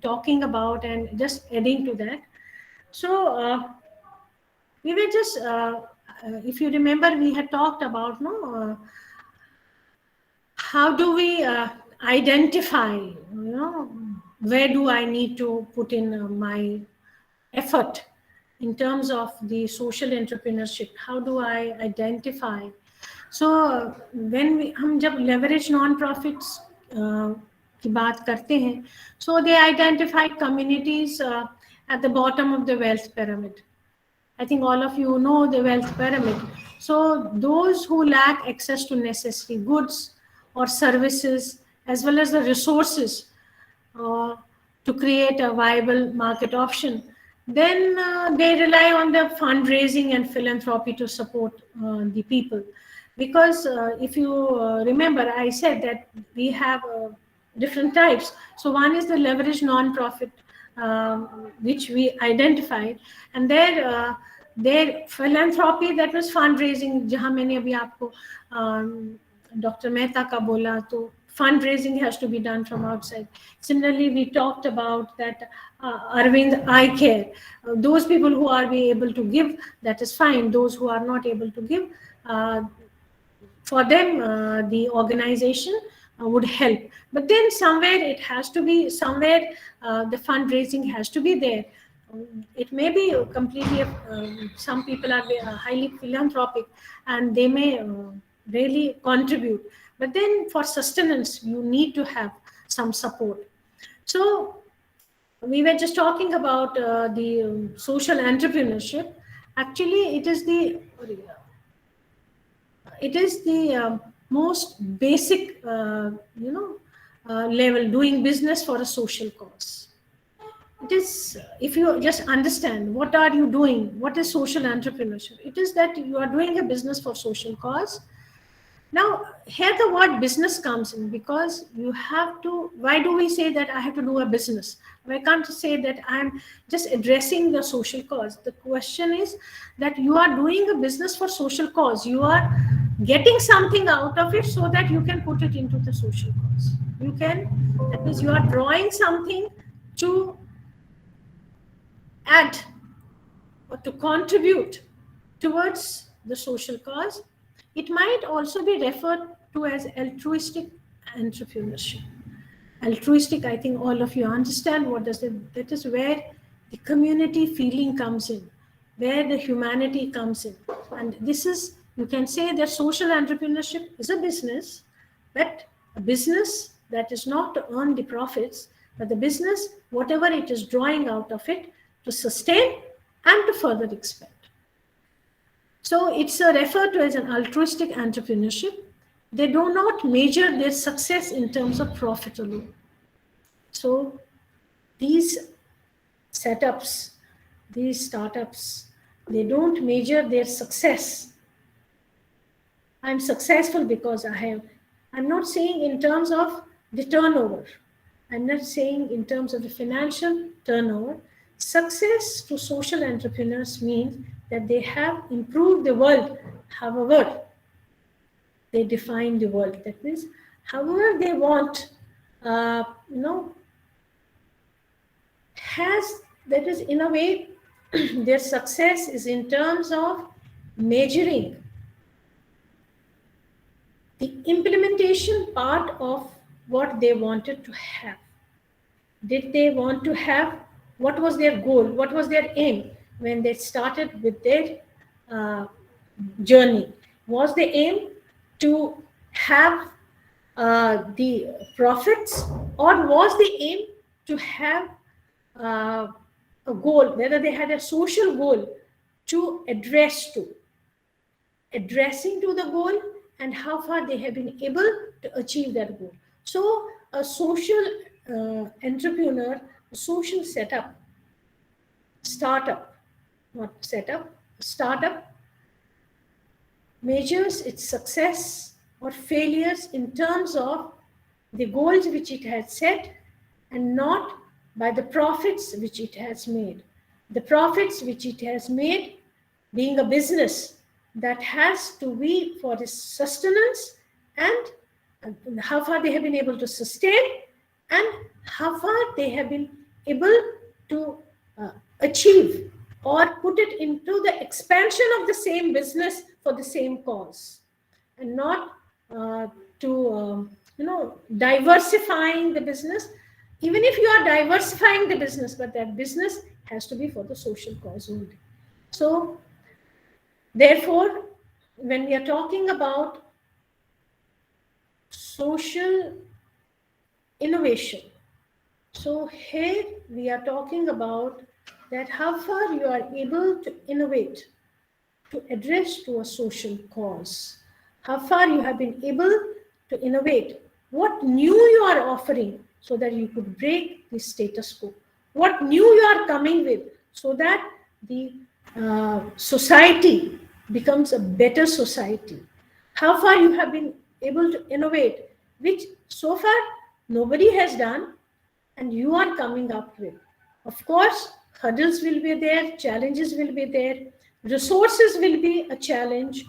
talking about, and just adding to that. So we were just, if you remember, we had talked about how do we identify, where do I need to put in my effort in terms of the social entrepreneurship? How do I identify? So when we हम जब leverage non-profits की बात करते हैं, so they identify communities at the bottom of the wealth pyramid. I think all of you know the wealth pyramid. So those who lack access to necessary goods or services, as well as the resources to create a viable market option, then they rely on the fundraising and philanthropy to support the people. Because if you remember, I said that we have different types. So one is the leveraged non-profit, which we identified, and their philanthropy, that was fundraising, जहाँ मैंने अभी आपको Dr. Mehta का बोला, तो fundraising has to be done from outside. Similarly, we talked about that Arvind Eye Care. Those people who are be able to give, that is fine. Those who are not able to give, for them, the organization would help. But then somewhere it has to be, somewhere the fundraising has to be there. It may be completely, some people are highly philanthropic and they may really contribute. But then for sustenance, you need to have some support. So we were just talking about the social entrepreneurship. Actually, it is the most basic, level, doing business for a social cause. It is, if you just understand what are you doing, what is social entrepreneurship? It is that you are doing a business for social cause. Now, here the word business comes in, because you have to, why do we say that I have to do a business? I can't say that I'm just addressing the social cause. The question is that you are doing a business for social cause. You are getting something out of it so that you can put it into the social cause. You can, that means you are drawing something to add or to contribute towards the social cause. It might also be referred to as altruistic entrepreneurship. Altruistic, I think all of you understand what does it, that is where the community feeling comes in, where the humanity comes in. And this is, you can say that social entrepreneurship is a business, but a business that is not to earn the profits, but the business, whatever it is drawing out of it, to sustain and to further expand. So it's referred to as an altruistic entrepreneurship. They do not measure their success in terms of profit alone. So these setups, these startups, they don't measure their success. I'm successful because I'm not saying in terms of the turnover. I'm not saying in terms of the financial turnover. Success to social entrepreneurs means that they have improved the world. However, they define the world. That means, however they want, that is in a way, their success is in terms of measuring the implementation part of what they wanted to have. Did they want to have, what was their goal? What was their aim when they started with their journey? Was the aim to have the profits, or was the aim to have a goal, whether they had a social goal to address to, addressing to the goal, and how far they have been able to achieve that goal. So a social entrepreneur, a social setup, startup, not setup, startup measures its success or failures in terms of the goals which it had set and not by the profits which it has made. The profits which it has made being a business that has to be for its sustenance and how far they have been able to sustain and how far they have been able to achieve or put it into the expansion of the same business for the same cause, and not to diversifying the business. Even if you are diversifying the business, but that business has to be for the social cause only. So therefore, when we are talking about social innovation, so here we are talking about that how far you are able to innovate to address to a social cause, how far you have been able to innovate, what new you are offering so that you could break the status quo, what new you are coming with so that the society becomes a better society, how far you have been able to innovate, which so far nobody has done and you are coming up with. Of course, hurdles will be there, challenges will be there, resources will be a challenge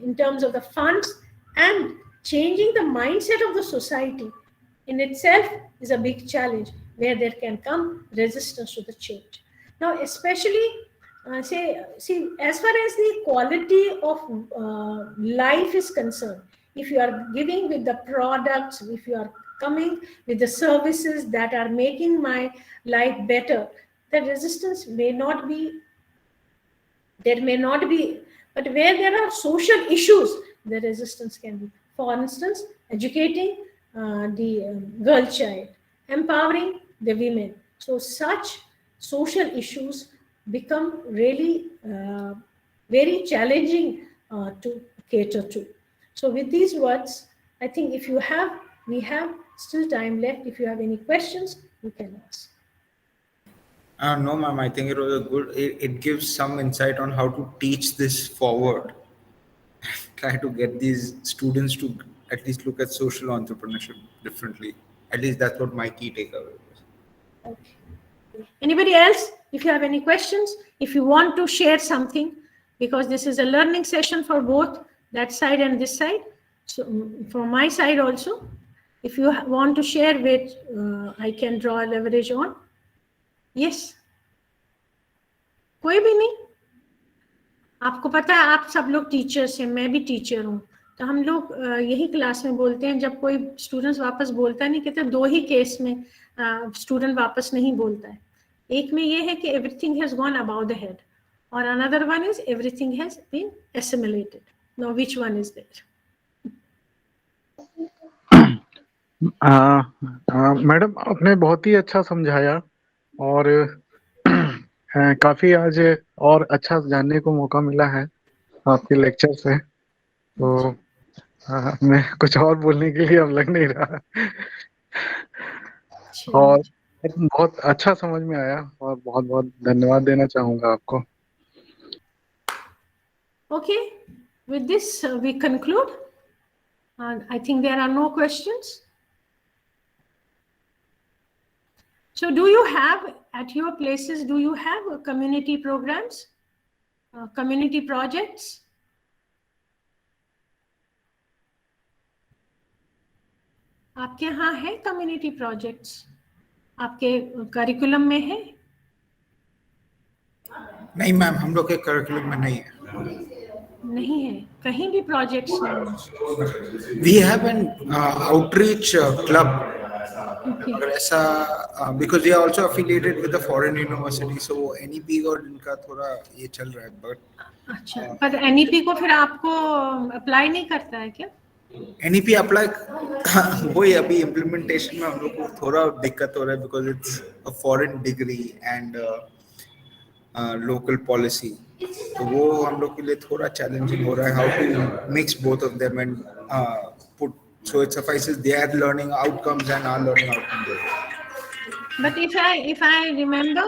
in terms of the funds, and changing the mindset of the society in itself is a big challenge where there can come resistance to the change. Now, especially see, as far as the quality of life is concerned, if you are giving with the products, if you are coming with the services that are making my life better, the resistance may not be, there may not be, but where there are social issues, the resistance can be. For instance, educating the girl child, empowering the women. So such social issues become really very challenging to cater to. So with these words, I think if you have, we have still time left. If you have any questions, you can ask. No, ma'am, I think it was a good, it gives some insight on how to teach this forward. Try to get these students to at least look at social entrepreneurship differently. At least that's what my key takeaway was. Okay. Anybody else? If you have any questions, if you want to share something, because this is a learning session for both that side and this side. So from my side also, if you want to share with, I can draw leverage on. Yes. कोई भी नहीं. आपको पता है आप सब लोग teachers हैं, मैं भी टीचर हूँ, तो हम लोग यही क्लास में बोलते हैं जब कोई स्टूडेंट्स वापस बोलता नहीं, कहते दो ही केस में स्टूडेंट वापस नहीं बोलता है. एक में ये है कि everything has gone about the head और another one is everything has been assimilated. Now which one is there? Madam आपने बहुत ही अच्छा समझाया और काफी आज और अच्छा जानने को मौका मिला है आपके लेक्चर से. तो मैं कुछ और बोलने के लिए अब लग नहीं रहा और बहुत अच्छा समझ में आया और बहुत बहुत धन्यवाद देना चाहूंगा आपको. Okay, with this we conclude. I think there are no questions. So do you have at your places, do you have community programs, community projects? आपके यहाँ है कम्युनिटी प्रोजेक्ट्स, आपके करिकुलम में है? नहीं मैम, हम लोग के करिकुलम में नहीं है. नहीं है, कहीं भी प्रोजेक्ट्स नहीं. We have an outreach club. Okay. अगर ऐसा because we are also affiliated with the foreign university, so NEP और इनका थोड़ा ये चल रहा है. But अच्छा, पर NEP को फिर आपको अप्लाई नहीं करता है क्या? NEP अप्लाई वही अभी इम्प्लीमेंटेशन में हम लोग को थोड़ा दिक्कत हो रहा है because it's a foreign degree and local policy. तो वो हम लोग के लिए थोड़ा चैलेंजिंग हो रहा है how to mix both of them and put so it suffices their learning outcomes and our learning outcomes. But if I remember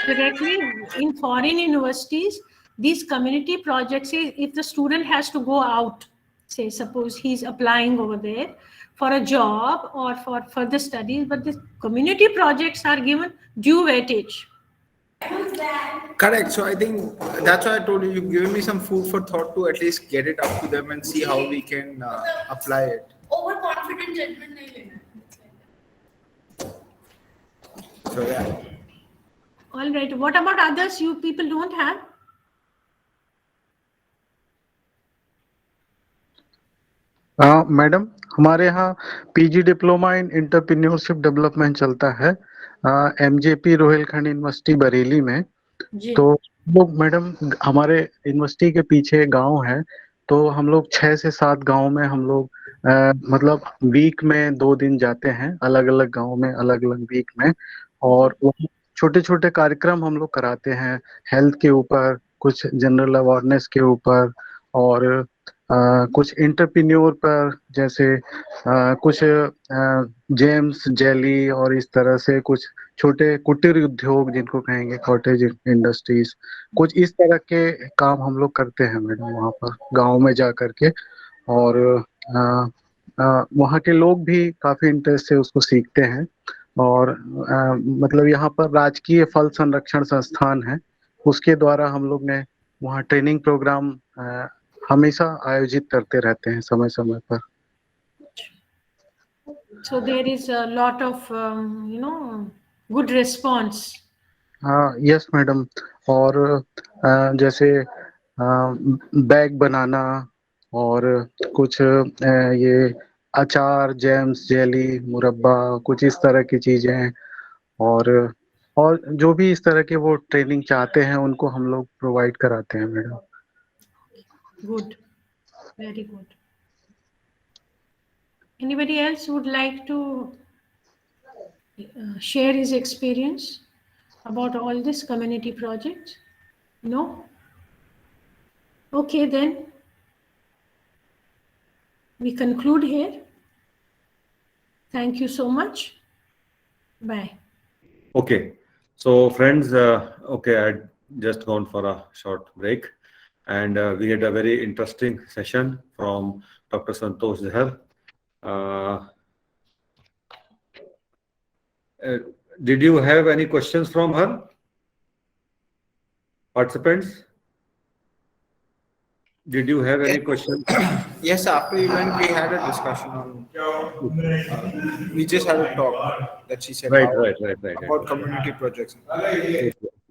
correctly, in foreign universities, these community projects, if the student has to go out say suppose he's applying over there for a job or for further studies, but the community projects are given due weightage. Correct. So I think that's why I told you, you've given me some food for thought to at least get it up to them and see how we can apply it. Overconfident judgment nahi lena. So yeah. All right. What about others you people don't have? Madam, हमारे यहाँ PG diploma in entrepreneurship development चलता है MJP Rohilkhand university Bareilly में। तो लोग madam हमारे university के पीछे गांव है, तो हम लोग 6 से 7 गांव में हम लोग मतलब वीक में 2 दिन जाते हैं, अलग अलग गांव में अलग अलग वीक में, और छोटे छोटे कार्यक्रम हम लोग कराते हैं हेल्थ के ऊपर, कुछ जनरल अवेयरनेस के ऊपर, और कुछ एंटरप्रेन्योर पर, जैसे कुछ जेम्स जेली और इस तरह से कुछ छोटे कुटीर उद्योग जिनको कहेंगे, कॉटेज इंडस्ट्रीज, कुछ इस तरह के काम हम लोग करते हैं मैडम वहाँ पर गांव में जा करके। और वहाँ के लोग भी काफी इंटरेस्ट से उसको सीखते हैं। और मतलब यहाँ पर राजकीय फल संरक्षण संस्थान है, उसके द्वारा हम लोग ने वहाँ ट्रेनिंग प्रोग्राम हमेशा आयोजित करते रहते हैं समय समय पर। So there is a lot of good response. हाँ, यस मैडम। और जैसे बैग बनाना और कुछ ये अचार, जैम्स, जेली, मुरब्बा, कुछ इस तरह की चीजें, और जो भी इस तरह के वो ट्रेनिंग चाहते हैं उनको हम लोग प्रोवाइड कराते हैं madam. Good, very good. Anybody else would like to share his experience about all this community projects? No? Okay, then we conclude here. Thank you so much. Bye. Okay. So friends, okay, I had just gone for a short break, and we had a very interesting session from Dr. Santosh Dhar. Did you have any questions from her? Participants? Did you have any questions? Yes, after event we had a discussion on. We just had a talk that she said. Right. About community projects.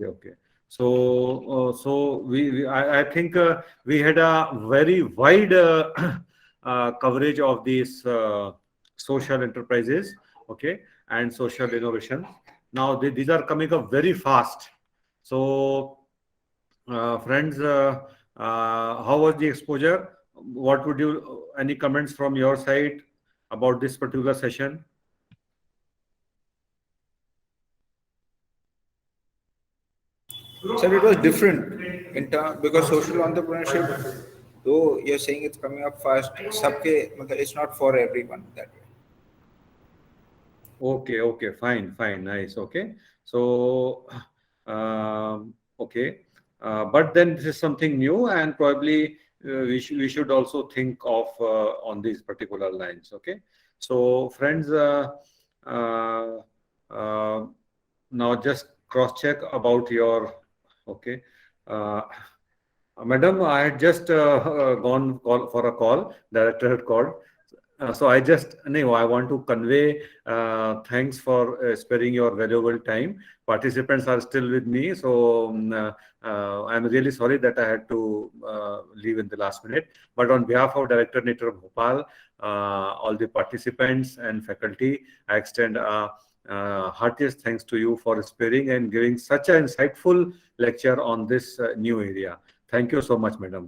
Okay. So I think we had a very wide coverage of these social enterprises, okay, and social innovation. Now these are coming up very fast. So friends, how was the exposure? What would you, any comments from your side about this particular session? Sir, it was different in term, because social entrepreneurship, though you're saying it's coming up fast, it's not for everyone that way. Okay, fine, nice. Okay, so okay, but then this is something new, and probably we should also think of on these particular lines. Okay, so friends, now just cross check about your. Okay, madam, I had just gone for a call. Director had called. So I want to convey thanks for sparing your valuable time. Participants are still with me, so I'm really sorry that I had to leave in the last minute. But on behalf of Director Network Bhopal, all the participants and faculty, I extend heartiest thanks to you for sparing and giving such an insightful lecture on this new area. Thank you so much, madam.